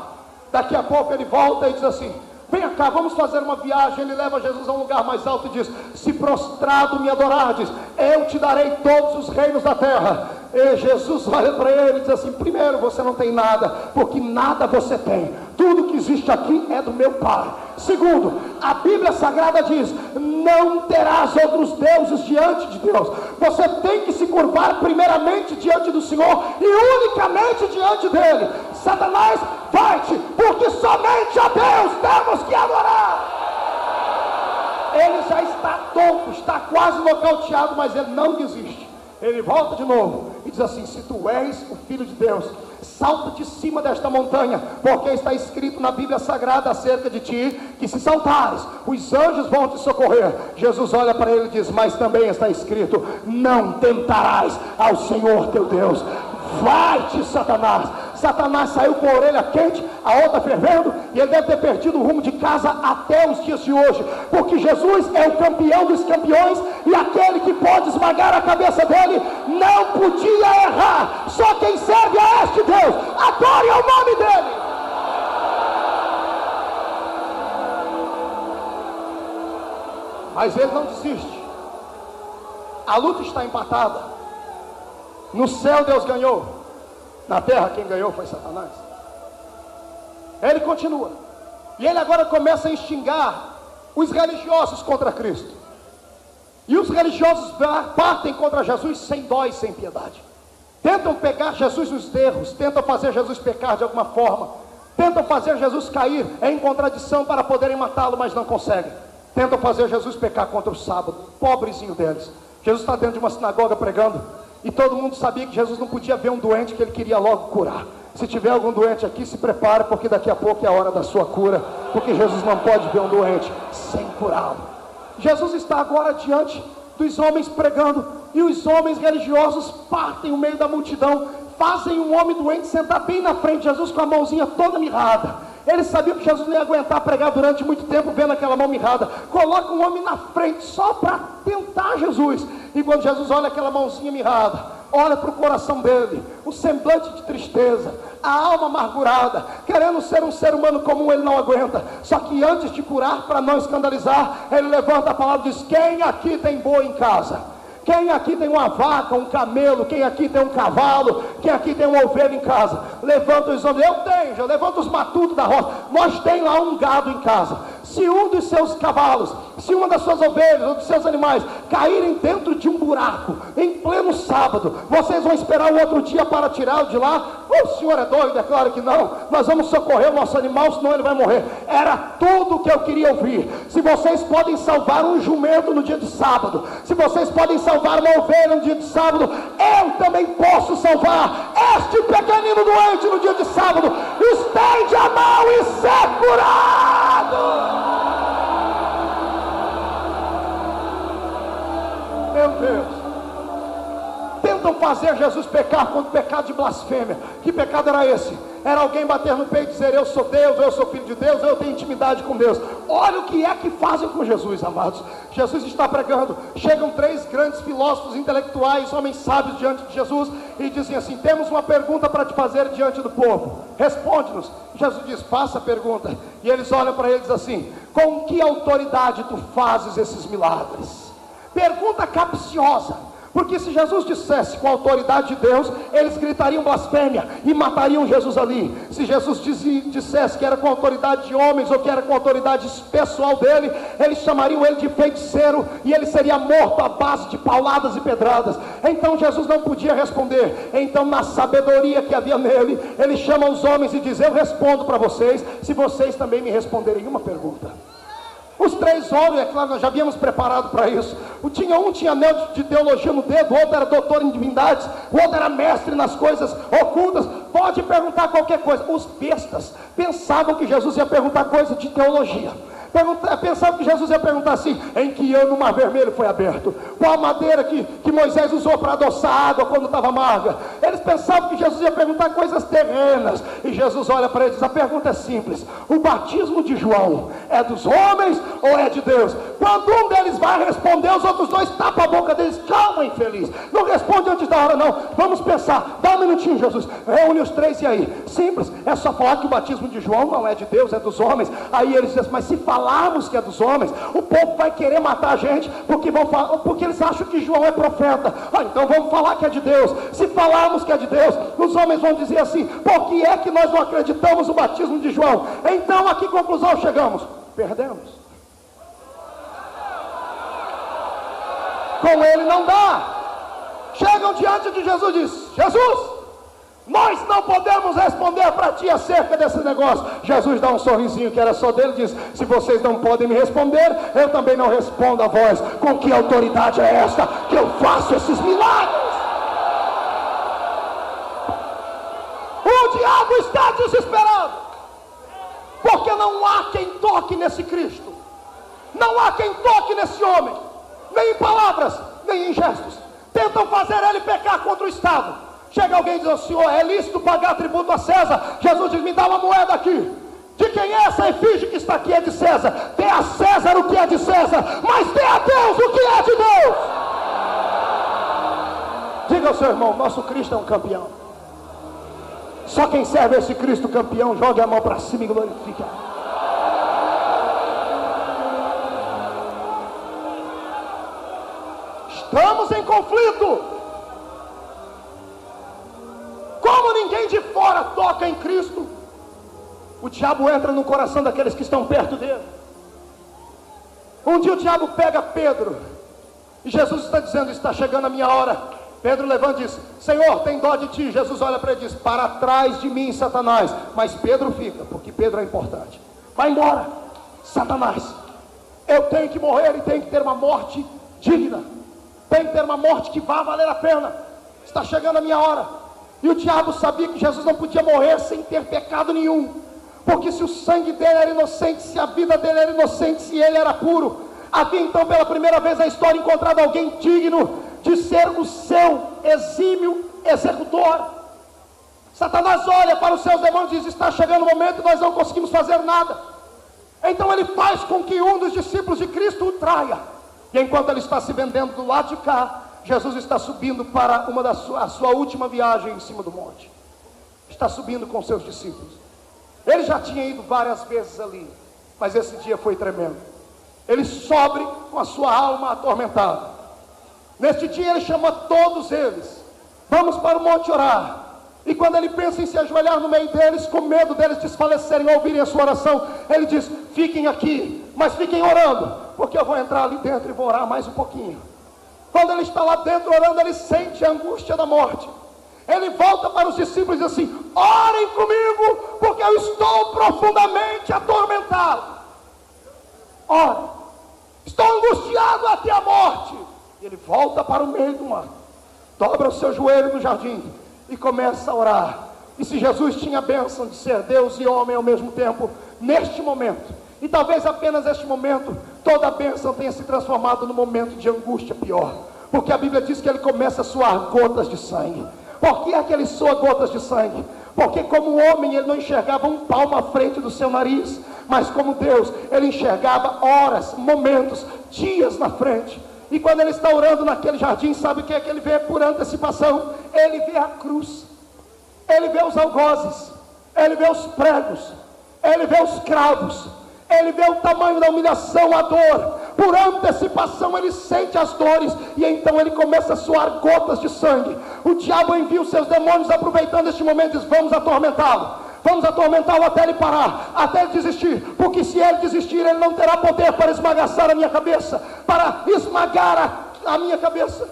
Daqui a pouco ele volta e diz assim: venha cá, vamos fazer uma viagem. Ele leva Jesus a um lugar mais alto e diz: se prostrado me adorardes, eu te darei todos os reinos da terra. E Jesus olha para ele e diz assim: primeiro, você não tem nada, porque nada você tem. Tudo que existe aqui é do meu Pai. Segundo, a Bíblia Sagrada diz: não terás outros deuses diante de Deus. Você tem que se curvar primeiramente diante do Senhor e unicamente diante dele. Satanás, vai-te, porque somente a Deus temos que adorar. Ele já está tonto, está quase nocauteado, mas ele não desiste. Ele volta de novo e diz assim: se tu és o Filho de Deus, salta de cima desta montanha, porque está escrito na Bíblia Sagrada acerca de ti, que se saltares, os anjos vão te socorrer. Jesus olha para ele e diz: mas também está escrito: não tentarás ao Senhor teu Deus. Vai-te, Satanás. Satanás saiu com a orelha quente, a outra fervendo, e ele deve ter perdido o rumo de casa até os dias de hoje, porque Jesus é o campeão dos campeões, e aquele que pode esmagar a cabeça dele não podia errar. Só quem serve a este Deus adore ao nome dele. Mas ele não desiste. A luta está empatada. No céu Deus ganhou, na terra quem ganhou foi Satanás. Ele continua. E ele agora começa a instigar os religiosos contra Cristo. E os religiosos partem contra Jesus sem dó e sem piedade. Tentam pegar Jesus nos erros, tentam fazer Jesus pecar de alguma forma, tentam fazer Jesus cair em contradição para poderem matá-lo, mas não conseguem. Tentam fazer Jesus pecar contra o sábado, pobrezinho deles. Jesus está dentro de uma sinagoga pregando, e todo mundo sabia que Jesus não podia ver um doente que ele queria logo curar. Se tiver algum doente aqui, se prepare, porque daqui a pouco é a hora da sua cura, porque Jesus não pode ver um doente sem curá-lo. Jesus está agora diante dos homens pregando, e os homens religiosos partem no meio da multidão, fazem um homem doente sentar bem na frente de Jesus com a mãozinha toda mirrada. Eles sabiam que Jesus não ia aguentar pregar durante muito tempo vendo aquela mão mirrada. Coloca um homem na frente só para tentar Jesus. E quando Jesus olha aquela mãozinha mirrada, olha para o coração dele, o semblante de tristeza, a alma amargurada, querendo ser um ser humano comum, ele não aguenta. Só que antes de curar, para não escandalizar, ele levanta a palavra e diz: quem aqui tem boi em casa? Quem aqui tem uma vaca, um camelo? Quem aqui tem um cavalo? Quem aqui tem uma ovelha em casa? Levanta os homens. Eu tenho, já levanta os matutos da roça. Nós tem lá um gado em casa. Se um dos seus cavalos, se uma das suas ovelhas ou dos seus animais caírem dentro de um buraco em pleno sábado, vocês vão esperar o outro dia para tirá-lo de lá? O senhor é doido? É claro que não. Nós vamos socorrer o nosso animal, senão ele vai morrer. Era tudo o que eu queria ouvir. Se vocês podem salvar um jumento no dia de sábado, se vocês podem salvar uma ovelha no dia de sábado, eu também posso salvar este pequenino doente no dia de sábado. Estende a mão e ser curado. Meu Deus, tentam fazer Jesus pecar com o pecado de blasfêmia. Que pecado era esse? Era alguém bater no peito e dizer: eu sou Deus, eu sou filho de Deus, eu tenho intimidade com Deus. Olha o que é que fazem com Jesus, amados. Jesus está pregando, chegam 3 grandes filósofos intelectuais, homens sábios diante de Jesus, e dizem assim: temos uma pergunta para te fazer diante do povo, responde-nos. Jesus diz: faça a pergunta. E eles olham para ele e dizem assim: com que autoridade tu fazes esses milagres? Pergunta capciosa, porque se Jesus dissesse com a autoridade de Deus, eles gritariam blasfêmia e matariam Jesus ali. Se Jesus dissesse que era com a autoridade de homens ou que era com a autoridade pessoal dele, eles chamariam ele de feiticeiro e ele seria morto à base de pauladas e pedradas. Então Jesus não podia responder. Então, na sabedoria que havia nele, ele chama os homens e diz: eu respondo para vocês, se vocês também me responderem uma pergunta. Os 3 homens, é claro, nós já havíamos preparado para isso. Um tinha anel de teologia no dedo, o outro era doutor em divindades, o outro era mestre nas coisas ocultas. Pode perguntar qualquer coisa. Os bestas pensavam que Jesus ia perguntar coisa de teologia. Pensavam que Jesus ia perguntar assim: em que ano o Mar Vermelho foi aberto? Qual a madeira que Moisés usou para adoçar a água quando estava amarga? Eles pensavam que Jesus ia perguntar coisas terrenas. E Jesus olha para eles e diz: a pergunta é simples: o batismo de João é dos homens ou é de Deus? Quando um deles vai responder, os outros 2 tapam a boca deles. Calma, infeliz, não responde antes da hora não. Vamos pensar, dá um minutinho, Jesus. Reúne os 3 e aí? Simples, é só falar que o batismo de João não é de Deus, é dos homens. Aí eles dizem: mas se falarmos que é dos homens, o povo vai querer matar a gente, porque eles acham que João é profeta. Então vamos falar que é de Deus. Se falarmos que é de Deus, os homens vão dizer assim: por que é que nós não acreditamos no batismo de João? Então a que conclusão chegamos? Perdemos. Com ele não dá. Chegam diante de Jesus e diz: Jesus, nós não podemos responder para ti acerca desse negócio. Jesus dá um sorrisinho que era só dele e diz: se vocês não podem me responder, eu também não respondo a vós. Com que autoridade é esta que eu faço esses milagres? O diabo está desesperado, porque não há quem toque nesse Cristo, não há quem toque nesse homem, nem em palavras, nem em gestos. Tentam fazer ele pecar contra o Estado. Chega alguém e diz: senhor, é lícito pagar tributo a César? Jesus diz: me dá uma moeda aqui. De quem é essa efígie que está aqui? É de César. Dê a César o que é de César, mas dê a Deus o que é de Deus. Diga ao seu irmão: nosso Cristo é um campeão. Só quem serve esse Cristo campeão, jogue a mão para cima e glorifique. Estamos em conflito. Como ninguém de fora toca em Cristo, o diabo entra no coração daqueles que estão perto dele. Um dia o diabo pega Pedro, e Jesus está dizendo: está chegando a minha hora. Pedro levanta e diz: Senhor, tem dó de ti. Jesus olha para ele e diz: para trás de mim, Satanás. Mas Pedro fica, porque Pedro é importante. Vai embora, Satanás. Eu tenho que morrer e tenho que ter uma morte digna. Tenho que ter uma morte que vá valer a pena. Está chegando a minha hora. E o diabo sabia que Jesus não podia morrer sem ter pecado nenhum. Porque se o sangue dele era inocente, se a vida dele era inocente, se ele era puro, havia então pela primeira vez na história encontrado alguém digno de ser o seu exímio executor. Satanás olha para os seus demônios e diz: está chegando o momento e nós não conseguimos fazer nada. Então ele faz com que um dos discípulos de Cristo o traia. E enquanto ele está se vendendo do lado de cá, Jesus está subindo para a sua última viagem em cima do monte. Está subindo com seus discípulos. Ele já tinha ido várias vezes ali, mas esse dia foi tremendo. Ele sobe com a sua alma atormentada. Neste dia ele chama todos eles: vamos para o monte orar. E quando ele pensa em se ajoelhar no meio deles, com medo deles desfalecerem ao ouvirem a sua oração, ele diz: fiquem aqui, mas fiquem orando, porque eu vou entrar ali dentro e vou orar mais um pouquinho. Quando ele está lá dentro orando, ele sente a angústia da morte. Ele volta para os discípulos e diz assim: orem comigo, porque eu estou profundamente atormentado. Orem, estou angustiado até a morte. E ele volta para o meio do mar, dobra o seu joelho no jardim e começa a orar. E se Jesus tinha a bênção de ser Deus e homem ao mesmo tempo, neste momento, e talvez apenas neste momento, toda a bênção tenha se transformado num momento de angústia pior, porque a Bíblia diz que ele começa a suar gotas de sangue. Por que é que ele soa gotas de sangue? Porque como homem ele não enxergava um palmo à frente do seu nariz, mas como Deus ele enxergava horas, momentos, dias na frente. E quando ele está orando naquele jardim, sabe o que é que ele vê por antecipação? Ele vê a cruz, ele vê os algozes, ele vê os pregos, ele vê os cravos, ele vê o tamanho da humilhação, a dor. Por antecipação ele sente as dores, e então ele começa a suar gotas de sangue. O diabo envia os seus demônios, aproveitando este momento, e diz: vamos atormentá-lo. Vamos atormentá-lo até ele parar, até ele desistir, porque se ele desistir, ele não terá poder para esmagaçar a minha cabeça, para esmagar a minha cabeça.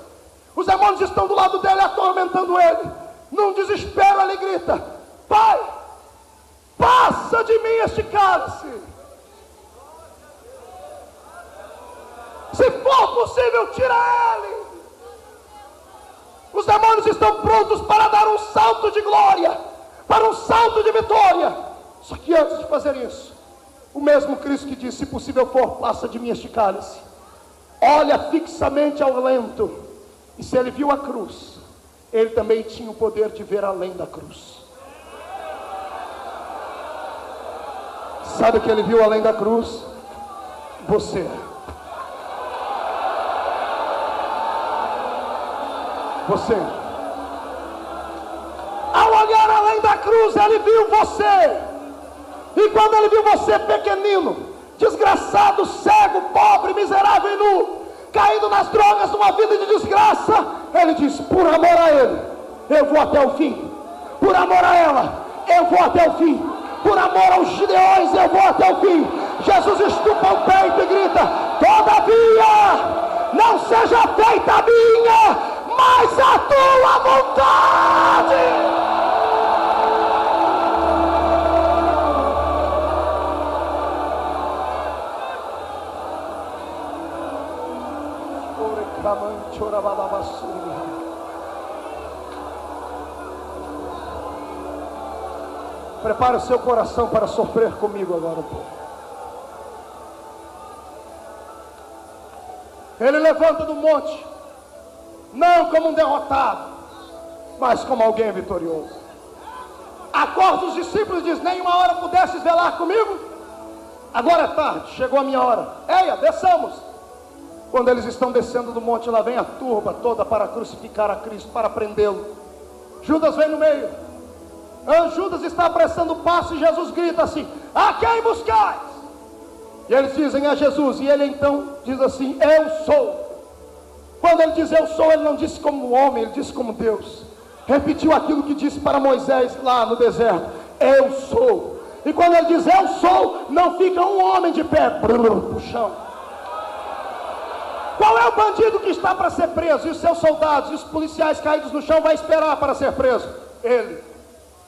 Os demônios estão do lado dele, atormentando ele. Num desespero ele grita: Pai, passa de mim este cálice. Se for possível, tira ele. Os demônios estão prontos para dar um salto de glória, para um salto de vitória. Só que antes de fazer isso, o mesmo Cristo que disse: se possível for, passa de mim este cálice, olha fixamente ao alento. E se ele viu a cruz, ele também tinha o poder de ver além da cruz. Sabe o que ele viu além da cruz? Você. Você. Ao olhar além da cruz, ele viu você. E quando ele viu você pequenino, desgraçado, cego, pobre, miserável e nu, caído nas drogas, numa vida de desgraça, ele diz: por amor a ele, eu vou até o fim. Por amor a ela, eu vou até o fim. Por amor aos gideões, eu vou até o fim. Jesus estupa o peito e grita: todavia, não seja feita a minha, mas a tua vontade. Prepare o seu coração para sofrer comigo agora um pouco. Ele levanta do monte, não como um derrotado, mas como alguém vitorioso. Acorda os discípulos e diz: nenhuma hora pudesses velar comigo? Agora é tarde, chegou a minha hora. Eia, desçamos. Quando eles estão descendo do monte, lá vem a turba toda para crucificar a Cristo, para prendê-lo. Judas vem no meio. Judas está apressando o passo e Jesus grita assim: a quem buscais? E eles dizem: a Jesus. E ele então diz assim: eu sou. Quando ele diz eu sou, ele não disse como homem, ele disse como Deus. Repetiu aquilo que disse para Moisés lá no deserto: eu sou. E quando ele diz eu sou, não fica um homem de pé pro chão. Qual é o bandido que está para ser preso? E os seus soldados e os policiais caídos no chão vai esperar para ser preso? Ele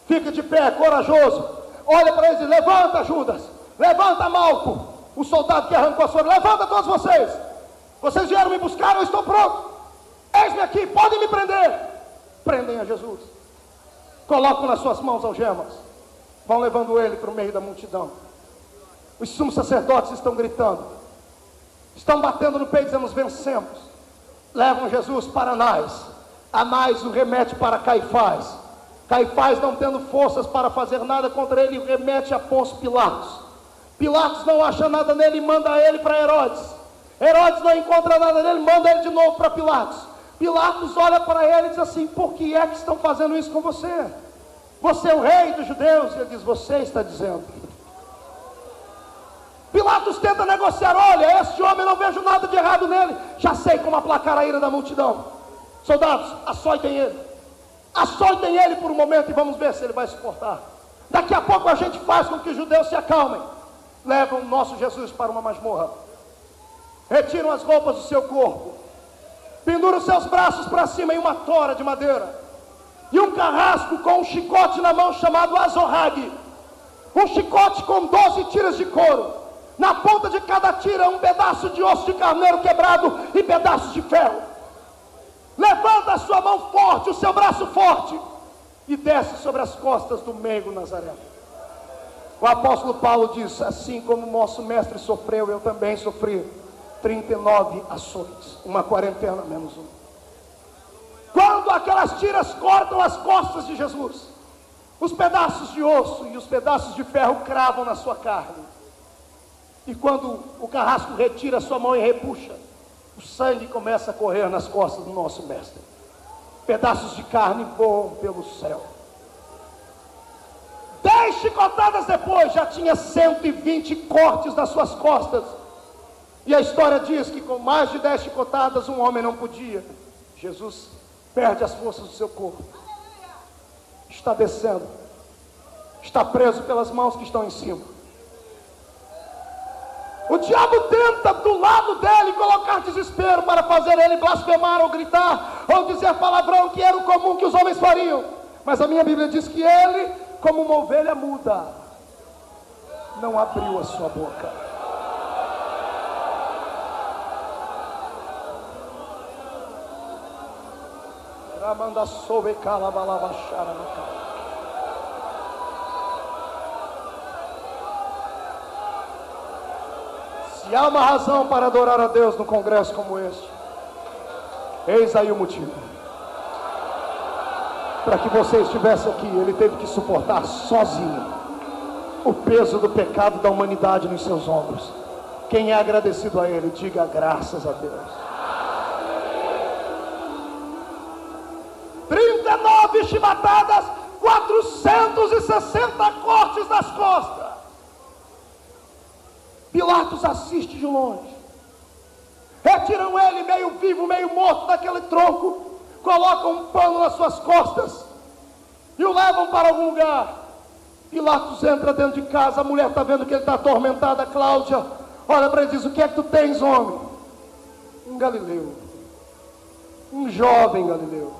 fica de pé, corajoso, olha para eles e diz: levanta, Judas, levanta, Malco. O soldado que arrancou a sua, levanta todos vocês. Vocês vieram me buscar, eu estou pronto. Eis-me aqui, podem me prender. Prendem a Jesus, colocam nas suas mãos algemas, vão levando ele para o meio da multidão. Os sumos sacerdotes estão gritando, estão batendo no peito, dizendo: nós vencemos. Levam Jesus para Anás. Anás o remete para Caifás. Caifás, não tendo forças para fazer nada contra ele, o remete a Pôncio Pilatos. Pilatos não acha nada nele e manda ele para Herodes. Herodes não encontra nada nele, manda ele de novo para Pilatos. Pilatos olha para ele e diz assim: por que é que estão fazendo isso com você? Você é o rei dos judeus. E ele diz: você está dizendo. Pilatos tenta negociar: olha, este homem, não vejo nada de errado nele, já sei como aplacar a ira da multidão. Soldados, açoitem ele. Açoitem ele por um momento e vamos ver se ele vai suportar. Daqui a pouco a gente faz com que os judeus se acalmem. Levam o nosso Jesus para uma masmorra, retiram as roupas do seu corpo, penduram seus braços para cima em uma tora de madeira, e um carrasco com um chicote na mão chamado azorrague, um chicote com 12 tiras de couro, na ponta de cada tira um pedaço de osso de carneiro quebrado e pedaços de ferro. Levanta a sua mão forte, o seu braço forte, e desce sobre as costas do meigo Nazareno. O apóstolo Paulo diz: assim como o nosso mestre sofreu, eu também sofri 39 açoites, uma quarentena menos um. Quando aquelas tiras cortam as costas de Jesus, os pedaços de osso e os pedaços de ferro cravam na sua carne. E quando o carrasco retira a sua mão e repuxa, o sangue começa a correr nas costas do nosso mestre. Pedaços de carne voam pelo céu. 10 chicotadas depois, já tinha 120 cortes nas suas costas. E a história diz que com mais de 10 chicotadas um homem não podia. Jesus perde as forças do seu corpo, está descendo, está preso pelas mãos que estão em cima. O diabo tenta do lado dele colocar desespero para fazer ele blasfemar ou gritar ou dizer palavrão, que era o comum que os homens fariam. Mas a minha Bíblia diz que ele, como uma ovelha muda, não abriu a sua boca. Ramanda soube calabalabachara na cara. Se há uma razão para adorar a Deus no congresso como este, eis aí o motivo. Para que você estivesse aqui, ele teve que suportar sozinho o peso do pecado da humanidade nos seus ombros. Quem é agradecido a ele, diga graças a Deus. 39 chibatadas, 460 cortes nas costas. Pilatos assiste de longe. Retiram ele meio vivo, meio morto daquele tronco, colocam um pano nas suas costas e o levam para algum lugar. Pilatos entra dentro de casa, a mulher está vendo que ele está atormentada. Cláudia olha para ele e diz: o que é que tu tens, homem? Um galileu, um jovem galileu.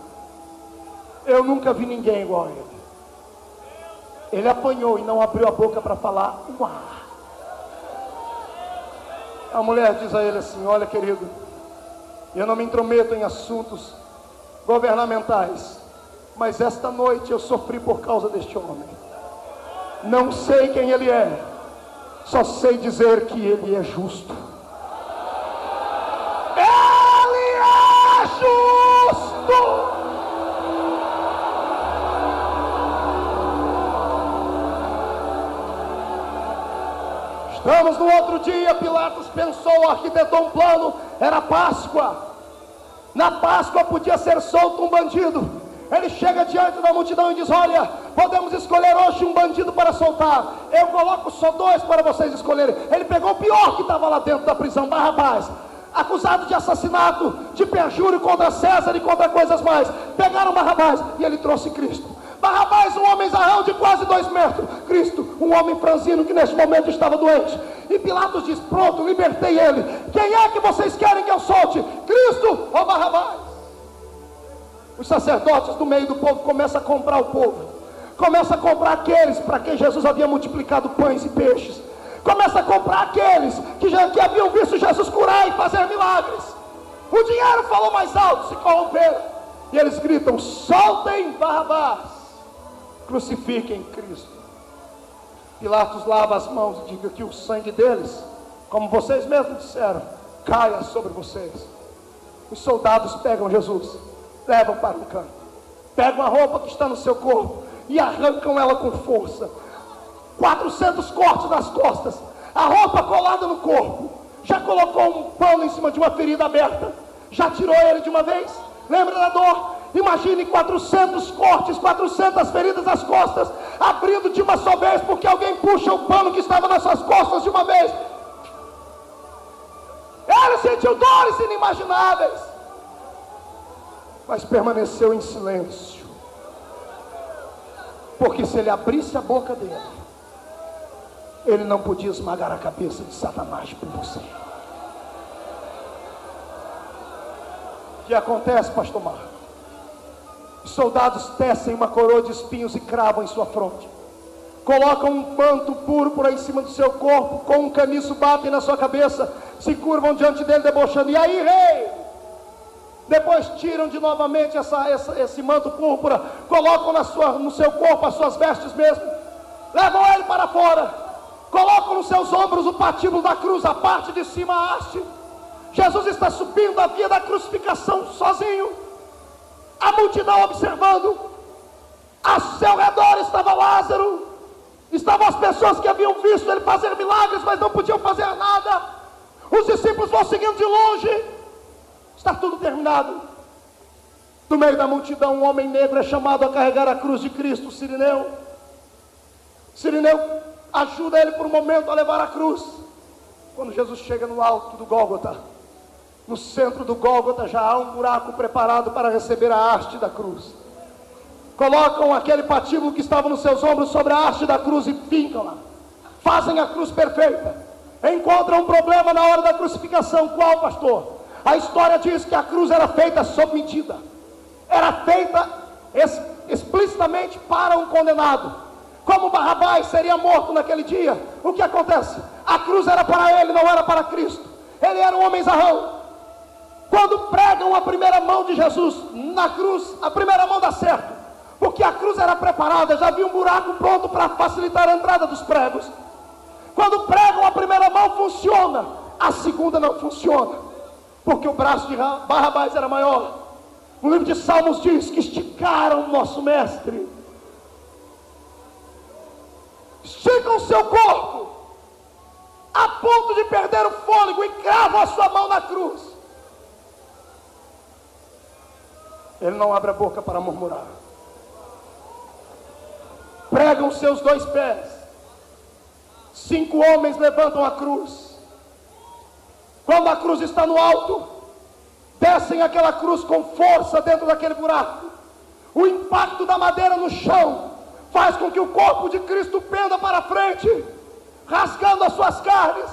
Eu nunca vi ninguém igual a ele. Ele apanhou e não abriu a boca para falar um ar. A mulher diz a ele assim: olha, querido, eu não me intrometo em assuntos governamentais, mas esta noite eu sofri por causa deste homem. Não sei quem ele é, só sei dizer que ele é justo. Ele é justo! Estamos no outro dia. Pilatos pensou, arquitetou um plano. Era Páscoa. Na Páscoa podia ser solto um bandido. Ele chega diante da multidão e diz: olha, podemos escolher hoje um bandido para soltar. Eu coloco só 2 para vocês escolherem. Ele pegou o pior que estava lá dentro da prisão, Barrabás, acusado de assassinato, de perjúrio contra César e contra coisas mais. Pegaram Barrabás e ele trouxe Cristo. Barrabás, um homem zarrão de quase 2 metros. Cristo, um homem franzino que neste momento estava doente. E Pilatos diz: pronto, libertei ele. Quem é que vocês querem que eu solte? Cristo ou Barrabás? Os sacerdotes do meio do povo começam a comprar o povo. Começa a comprar aqueles para quem Jesus havia multiplicado pães e peixes. Começa a comprar aqueles que haviam visto Jesus curar e fazer milagres. O dinheiro falou mais alto, se corromperam. E eles gritam: soltem Barrabás, crucifiquem Cristo. Pilatos lava as mãos e diga que o sangue deles, como vocês mesmos disseram, caia sobre vocês. Os soldados pegam Jesus, levam para um canto, pegam a roupa que está no seu corpo e arrancam ela com força. 400 cortes nas costas, a roupa colada no corpo. Já colocou um pano em cima de uma ferida aberta, já tirou ele de uma vez. Lembra da dor? Imagine 400 cortes, 400 feridas nas costas, abrindo de uma só vez, porque alguém puxa o pano que estava nas suas costas de uma vez. Ele sentiu dores inimagináveis, mas permaneceu em silêncio, porque se ele abrisse a boca dele, ele não podia esmagar a cabeça de Satanás por você. O que acontece, pastor Marcos? Os soldados tecem uma coroa de espinhos e cravam em sua fronte. Colocam um manto púrpura em cima do seu corpo, com um caniço batem na sua cabeça, se curvam diante dele debochando: e aí, rei? Depois tiram de novamente esse manto púrpura, colocam no seu corpo as suas vestes mesmo, levam ele para fora, colocam nos seus ombros o patíbulo da cruz, a parte de cima a haste. Jesus está subindo a via da crucificação sozinho, a multidão observando. A seu redor estava Lázaro, estavam as pessoas que haviam visto ele fazer milagres, mas não podiam fazer nada. Os discípulos vão seguindo de longe. Está tudo terminado. No meio da multidão, um homem negro é chamado a carregar a cruz de Cristo, Cirineu. Cirineu ajuda ele por um momento a levar a cruz. Quando Jesus chega no alto do Gólgota, no centro do Gólgota já há um buraco preparado para receber a haste da cruz. Colocam aquele patíbulo que estava nos seus ombros sobre a haste da cruz e fincam lá. Fazem a cruz perfeita. Encontram um problema na hora da crucificação. Qual, pastor? A história diz que a cruz era feita sob medida. Era feita explicitamente para um condenado. Como Barrabás seria morto naquele dia, o que acontece? A cruz era para ele, não era para Cristo. Ele era um homem zarrão. Quando pregam a primeira mão de Jesus na cruz, a primeira mão dá certo, porque a cruz era preparada, já havia um buraco pronto para facilitar a entrada dos pregos. Quando pregam a primeira mão, funciona, a segunda não funciona, porque o braço de Barrabás era maior. O livro de Salmos diz que esticaram o nosso mestre, esticam o seu corpo a ponto de perder o fôlego e cravam a sua mão na cruz. Ele não abre a boca para murmurar. Pregam seus 2 pés. 5 homens levantam a cruz. Quando a cruz está no alto, descem aquela cruz com força dentro daquele buraco. O impacto da madeira no chão faz com que o corpo de Cristo penda para frente, rasgando as suas carnes.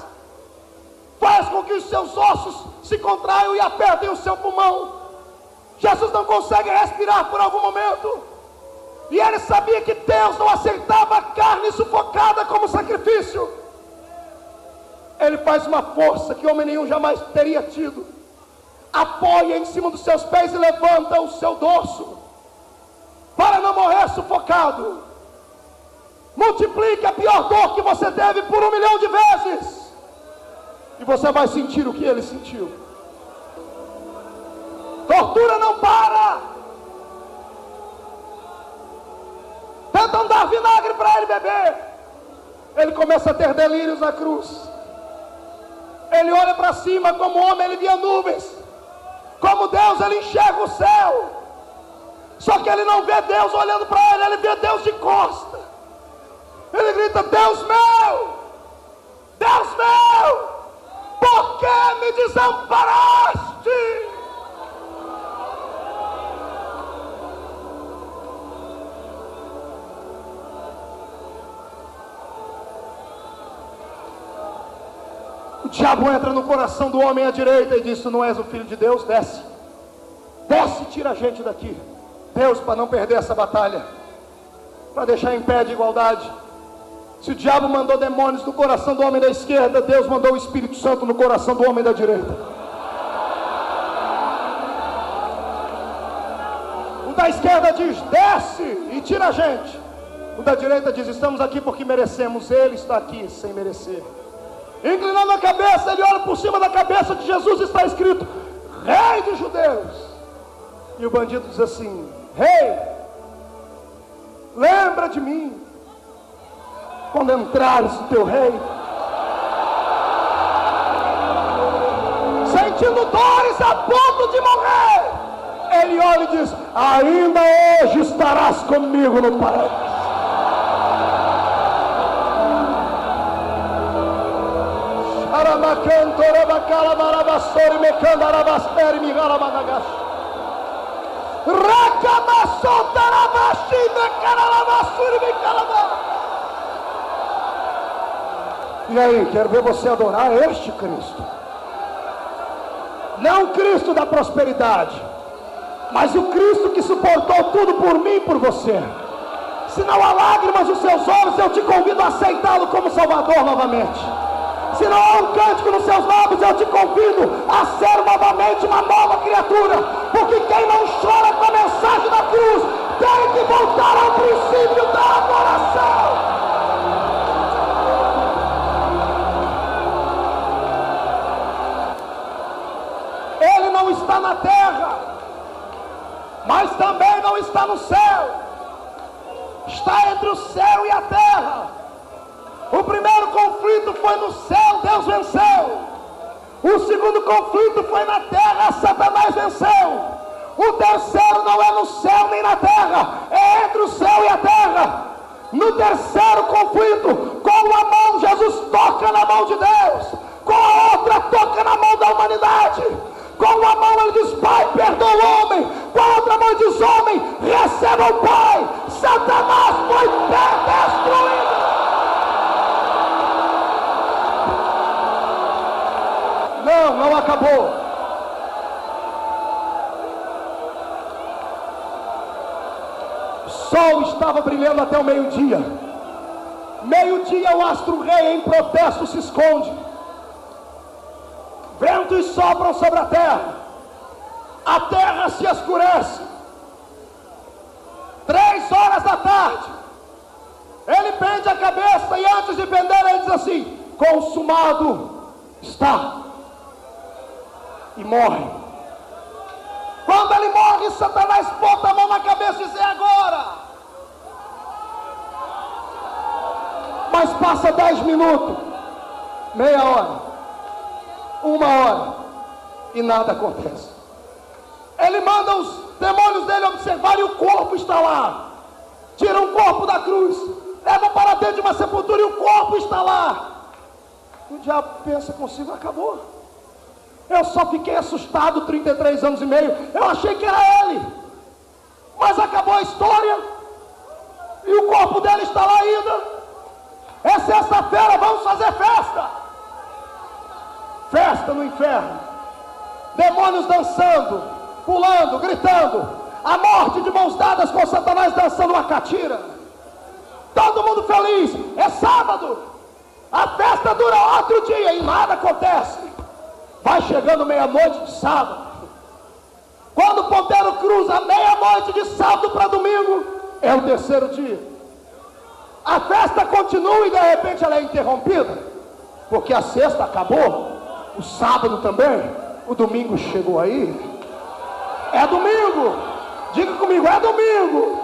Faz com que os seus ossos se contraiam e apertem o seu pulmão. Jesus não consegue respirar por algum momento. E ele sabia que Deus não aceitava a carne sufocada como sacrifício. Ele faz uma força que homem nenhum jamais teria tido. Apoia em cima dos seus pés e levanta o seu dorso, para não morrer sufocado. Multiplique a pior dor que você teve por 1 milhão de vezes, e você vai sentir o que ele sentiu. Tortura não para. Tentam dar vinagre para ele beber. Ele começa a ter delírios na cruz. Ele olha para cima, como homem ele via nuvens, como Deus ele enxerga o céu. Só que ele não vê Deus olhando para ele, ele vê Deus de costa. Ele grita: Deus meu, por que me desamparaste? O diabo entra no coração do homem à direita e diz: tu não és o filho de Deus, desce. Desce e tira a gente daqui. Deus, para não perder essa batalha, para deixar em pé de igualdade, se o diabo mandou demônios no coração do homem da esquerda, Deus mandou o Espírito Santo no coração do homem da direita. O da esquerda diz: desce e tira a gente. O da direita diz: estamos aqui porque merecemos. Ele está aqui sem merecer. Inclinando a cabeça, ele olha por cima da cabeça de Jesus, está escrito: Rei dos Judeus. E o bandido diz assim: Rei, lembra de mim quando entrares no teu reino. Sentindo dores a ponto de morrer, ele olha e diz: ainda hoje estarás comigo no paraíso. E aí, quero ver você adorar este Cristo. Não o Cristo da prosperidade, mas o Cristo que suportou tudo por mim e por você. Se não há lágrimas nos seus olhos, eu te convido a aceitá-lo como Salvador novamente. Se não há um cântico nos seus lábios, eu te convido a ser novamente uma nova criatura. Porque quem não chora com a mensagem da cruz tem que voltar ao princípio da adoração. Ele não está na terra, mas também não está no céu. Está entre o céu e a terra. O primeiro conflito foi no céu, Deus venceu. O segundo conflito foi na terra, Satanás venceu. O terceiro não é no céu nem na terra, é entre o céu e a terra. No terceiro conflito, com uma mão Jesus toca na mão de Deus, com a outra toca na mão da humanidade. Com uma mão ele diz: Pai, perdoa o homem. Com a outra mão ele diz: homem, receba o Pai. Satanás foi destruído. Não acabou. O sol estava brilhando até o meio-dia. Meio-dia, o astro-rei em protesto se esconde. Ventos sopram sobre a terra se escurece. 3 horas da tarde, ele pende a cabeça e antes de pender ele diz assim: consumado está. E morre. Quando ele morre, Satanás bota a mão na cabeça e diz: é agora. Mas passa 10 minutos, meia hora, 1 hora, e nada acontece. Ele manda os demônios dele observarem, e o corpo está lá. Tira o corpo da cruz, leva para dentro de uma sepultura e o corpo está lá. O diabo pensa consigo: acabou. Eu só fiquei assustado 33 anos e meio. Eu achei que era ele. Mas acabou a história. E o corpo dele está lá ainda. É sexta-feira, vamos fazer festa. Festa no inferno. Demônios dançando, pulando, gritando. A morte de mãos dadas com Satanás dançando uma catira. Todo mundo feliz. É sábado. A festa dura outro dia e nada acontece. Vai chegando meia-noite de sábado. Quando o ponteiro cruza meia-noite de sábado para domingo, é o terceiro dia. A festa continua e de repente ela é interrompida, porque a sexta acabou, o sábado também, o domingo chegou aí. É domingo. Diga comigo: é domingo.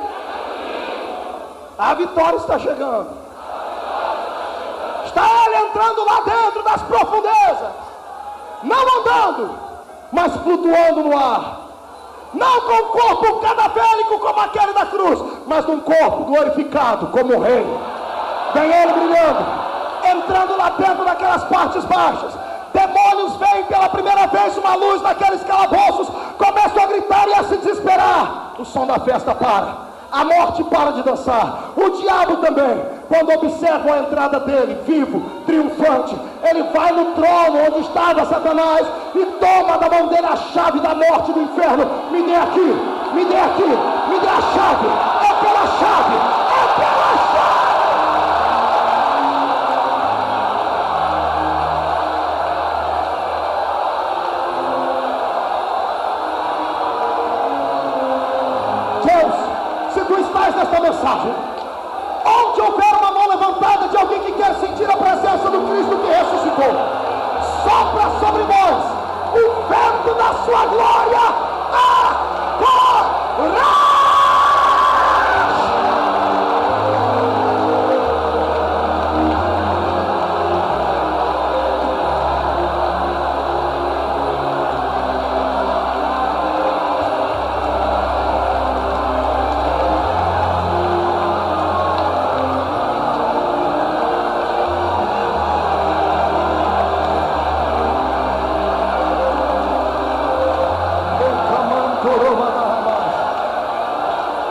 A vitória está chegando. Está ele entrando lá dentro das profundezas. Não andando, mas flutuando no ar. Não com um corpo cadavérico como aquele da cruz, mas num corpo glorificado como o rei. Vem ele brilhando, entrando lá dentro daquelas partes baixas. Demônios veem pela primeira vez uma luz naqueles calabouços, começam a gritar e a se desesperar. O som da festa para, a morte para de dançar, o diabo também. quando observam a entrada dele, vivo, triunfante, ele vai no trono onde estava Satanás e toma da mão dele a chave da morte e do inferno. Me dê aqui, me dê aqui, me dê a chave. É pela chave, é pela chave. Deus, se tu estás nesta mensagem, onde houver uma mão levantada de alguém que quer sentir a presença do Cristo que ressuscitou, sopra sobre nós o vento da sua glória.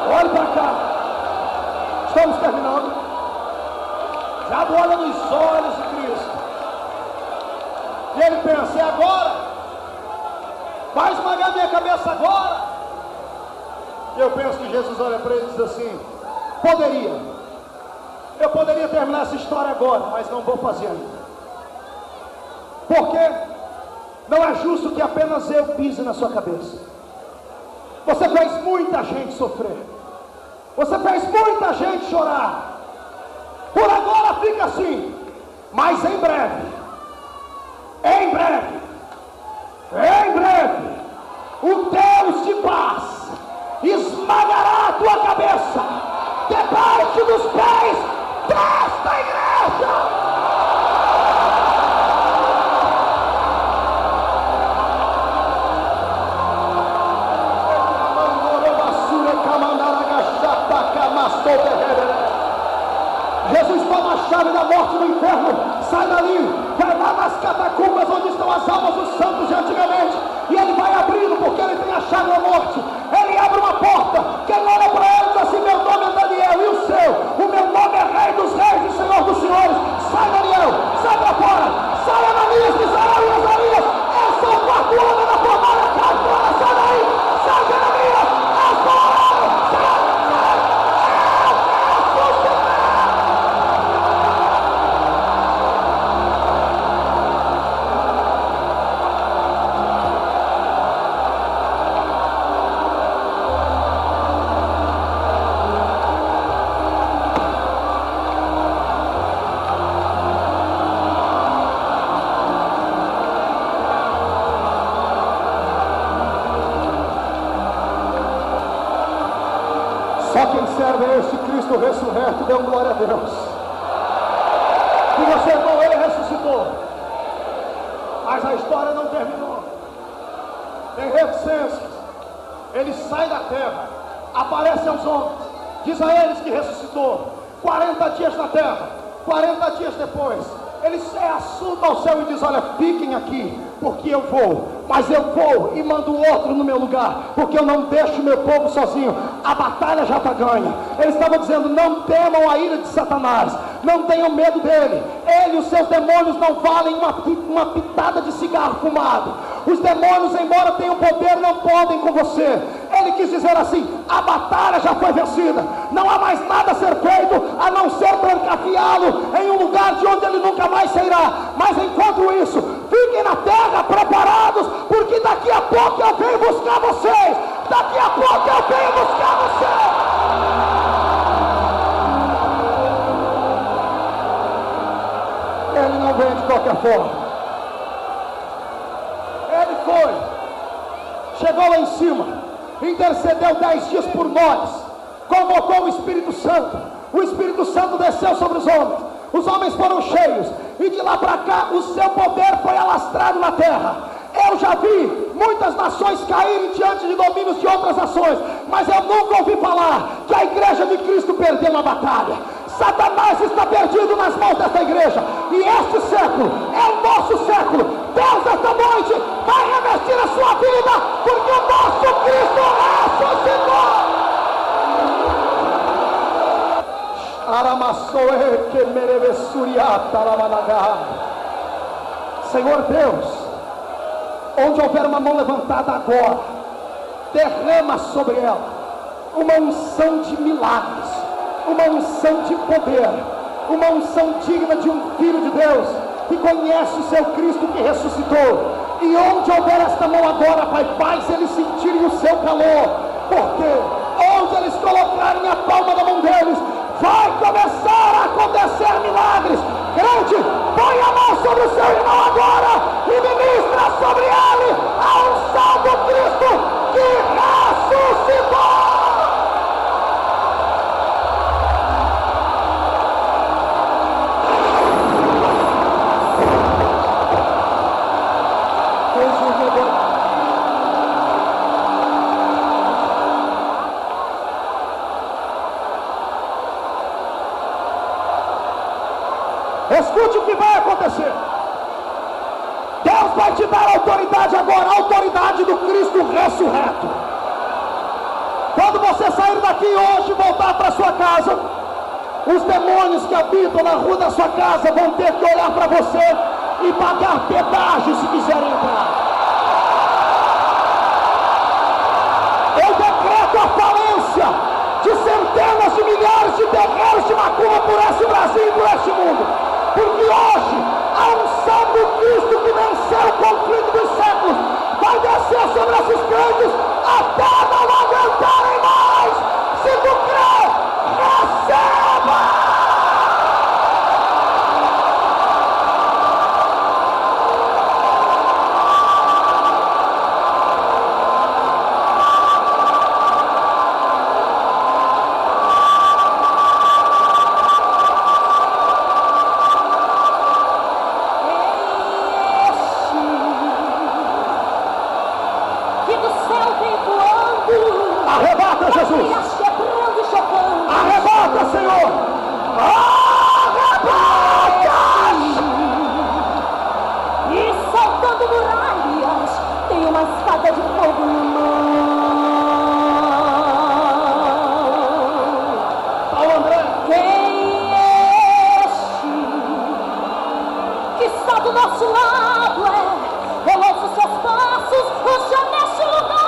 Olhe para cá. Estamos terminando. Já olha nos olhos de Cristo. E ele pensa: é agora? Vai esmagar minha cabeça agora? E eu penso que Jesus olha para ele e diz assim: eu poderia terminar essa história agora, mas não vou fazer ainda. Porque não é justo que apenas eu pise na sua cabeça. Você fez muita gente sofrer. Você fez muita gente chorar. Por agora fica assim. Mas em breve, o Deus de paz esmagará a tua cabeça debaixo dos pés desta igreja. Jesus toma a chave da morte e do inferno, sai dali, vai lá nas catacumbas onde estão as almas dos santos de antigamente, e ele vai abrindo, porque ele tem a chave da morte. Ele abre uma porta, quem olha para ele diz assim: meu nome é Daniel, e o seu? O meu nome é Rei dos Reis e Senhor dos Senhores. Sai, Daniel, sai para fora, sai, Ananias, Misael e Azarias. Esse é o quarto homem da fornalha, sai daí, sai, Jeremias, esse é o horário, sai. Só quem serve a este Cristo ressurreto, dê glória a Deus. E você, irmão, ele ressuscitou. Mas a história não terminou. Tem reticências. Ele sai da terra, aparece aos homens, diz a eles que ressuscitou. 40 dias na terra, 40 dias depois, ele se assusta ao céu e diz: olha, fiquem aqui, porque eu vou. Mas eu vou e mando outro no meu lugar, porque eu não deixo meu povo sozinho. A batalha já está ganha. Ele estava dizendo: não temam a ira de Satanás, não tenham medo dele. Ele e os seus demônios não valem uma pitada de cigarro fumado. Os demônios, embora tenham poder, não podem com você. Ele quis dizer assim: a batalha já foi vencida, não há mais nada a ser feito a não ser trancafiá-lo em um lugar de onde ele nunca mais sairá. Mas enquanto isso, fiquem na terra preparados, porque daqui a pouco eu venho buscar vocês. Daqui a pouco eu venho buscar vocês. Ele não vem de qualquer forma. Ele foi, chegou lá em cima, intercedeu 10 dias por nós, convocou o Espírito Santo. O Espírito Santo desceu sobre os homens foram cheios, e de lá para cá o seu poder foi alastrado na terra. Eu já vi muitas nações caírem diante de domínios de outras nações, mas eu nunca ouvi falar que a igreja de Cristo perdeu uma batalha. Satanás está perdido nas mãos desta igreja, e este século é o nosso século. Deus, esta noite, vai revestir a sua vida, porque o nosso Cristo ressuscitou. Senhor Deus, onde houver uma mão levantada agora, derrama sobre ela uma unção de milagres, uma unção de poder, uma unção digna de um filho de Deus que conhece o seu Cristo que ressuscitou. E onde houver esta mão agora, Pai, faz eles sentirem o seu calor, porque onde eles colocarem a palma da mão deles, vai começar a acontecer milagres. Crente, põe a mão sobre o seu irmão agora e ministra sobre ele a unção do Cristo que ressuscitou. Escute o que vai acontecer. Deus vai te dar autoridade agora, a autoridade do Cristo ressurreto. Quando você sair daqui hoje e voltar para sua casa, os demônios que habitam na rua da sua casa vão ter que olhar para você e pagar pedágio se quiserem entrar. Eu decreto a falência de centenas de milhares de terreiros de macumba por esse Brasil e por este mundo. Porque hoje a unção do Cristo que venceu o conflito dos séculos vai descer sobre esses crentes até não aguentarem mais. Se tu crê, receba! Arrebata, Jesus! Arrebata, Senhor! Arrebata! E saltando muralhas, tem uma espada de fogo na mão. Paulo André! Quem é este que está do nosso lado? Eu ouço seus passos, o Senhor neste lugar.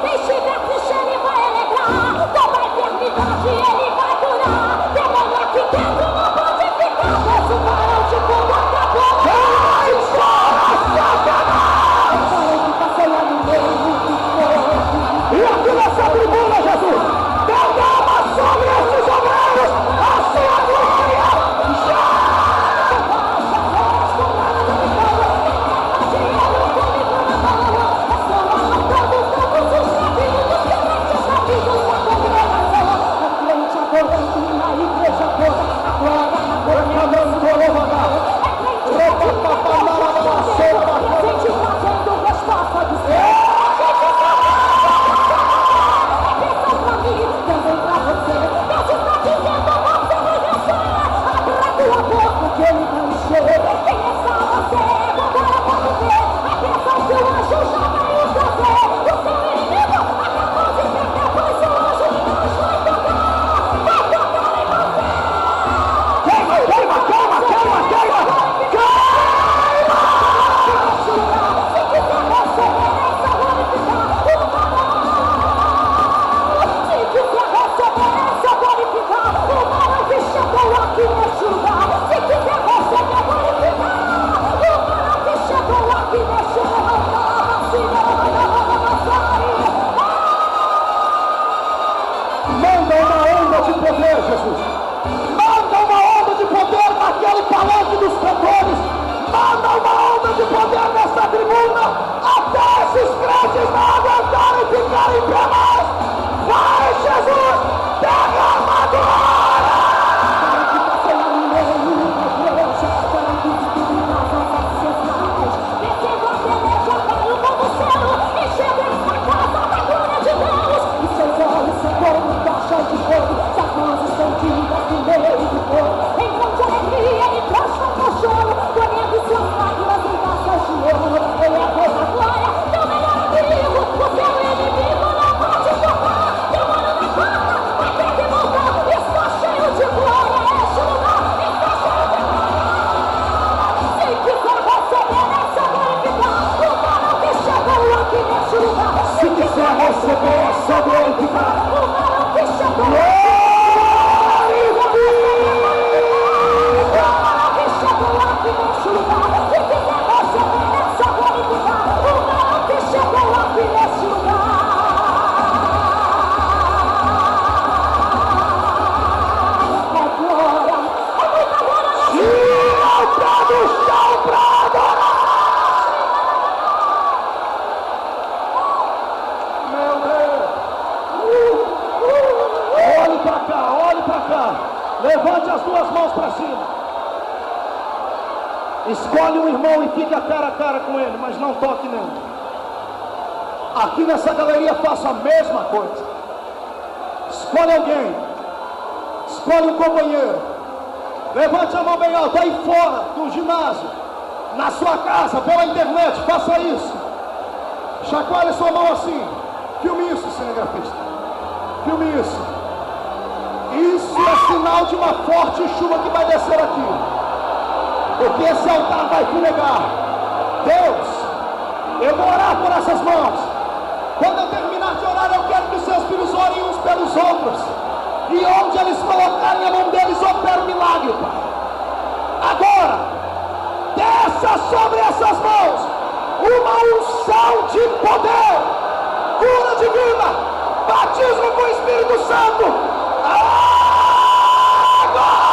Deixe ver que ele vai alegrar, toda a eternidade ele vai curar. Demônio aqui dentro não pode ficar, pois o varão de fogo acabou. Vai fora, Satanás! Para que passei lá no meio do fogo. E aqui nessa tribuna, Jesus, derrama sobre esses obreiros a sua glória! Já! Aqui neste lugar, se quiser você quer glorificar o Levante as duas mãos para cima. Escolhe um irmão e fique cara a cara com ele, mas não toque nele. Aqui nessa galeria faça a mesma coisa. Escolhe alguém. Escolhe um companheiro. Levante a mão bem alta aí fora do ginásio, na sua casa, pela internet, faça isso. Chacoalhe sua mão assim. Filme isso, cinegrafista. Filme isso. Isso é sinal de uma forte chuva que vai descer aqui. Porque esse altar vai fumegar. Deus, eu vou orar por essas mãos. Quando eu terminar de orar, eu quero que os seus filhos orem uns pelos outros. E onde eles colocarem a mão deles, opera o milagre, Pai. Agora, desça sobre essas mãos uma unção de poder, cura divina, batismo com o Espírito Santo. Agora!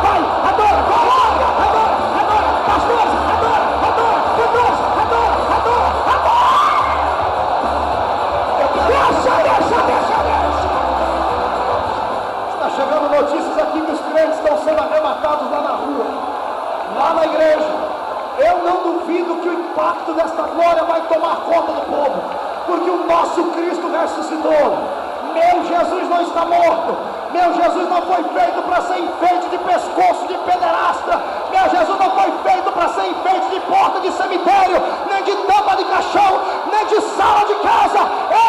Vai, adora, pastores, Está chegando notícias aqui que os crentes estão sendo arrebatados lá na rua, lá na igreja. Eu não duvido que o impacto desta glória vai tomar conta do povo, porque o nosso Cristo ressuscitou. Meu Jesus não está morto. Meu Jesus não foi feito para ser enfeite de pescoço de pederasta. Meu Jesus não foi feito para ser enfeite de porta de cemitério, nem de tampa de caixão, nem de sala de casa.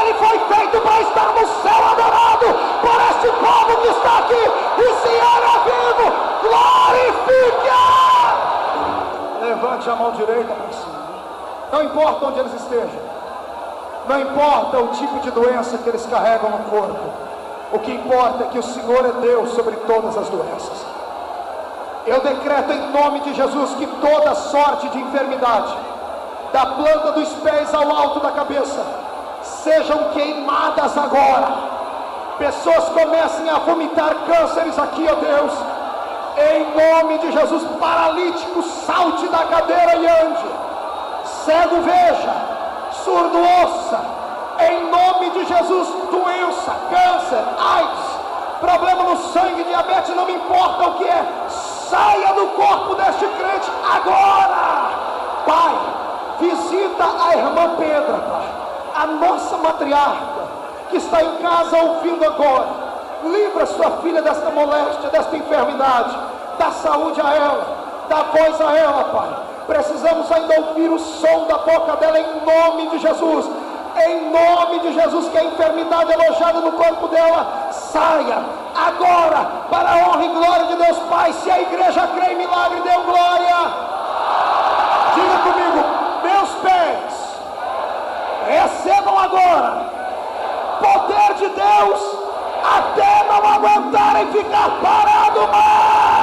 Ele foi feito para estar no céu adorado por este povo que está aqui. E se ele é vivo, glorifique! Levante a mão direita para cima. Não importa onde eles estejam. Não importa o tipo de doença que eles carregam no corpo. O que importa é que o Senhor é Deus sobre todas as doenças. Eu decreto em nome de Jesus que toda sorte de enfermidade, da planta dos pés ao alto da cabeça, sejam queimadas agora. Pessoas comecem a vomitar cânceres aqui, ó Deus. Em nome de Jesus, paralítico salte da cadeira e ande. Cego veja, surdo ouça. Em nome de Jesus, doença, câncer, AIDS, problema no sangue, diabetes, não me importa o que é, saia do corpo deste crente agora. Pai, visita a irmã Pedra, Pai, a nossa matriarca, que está em casa ouvindo agora. Livra sua filha desta moléstia, desta enfermidade, dá saúde a ela, dá voz a ela, Pai. Precisamos ainda ouvir o som da boca dela em nome de Jesus. Em nome de Jesus, que a enfermidade alojada no corpo dela saia agora, para a honra e glória de Deus Pai. Se a igreja crê em milagre, dê glória. Diga comigo: meus pés recebam agora poder de Deus, até não aguentarem ficar parado mais.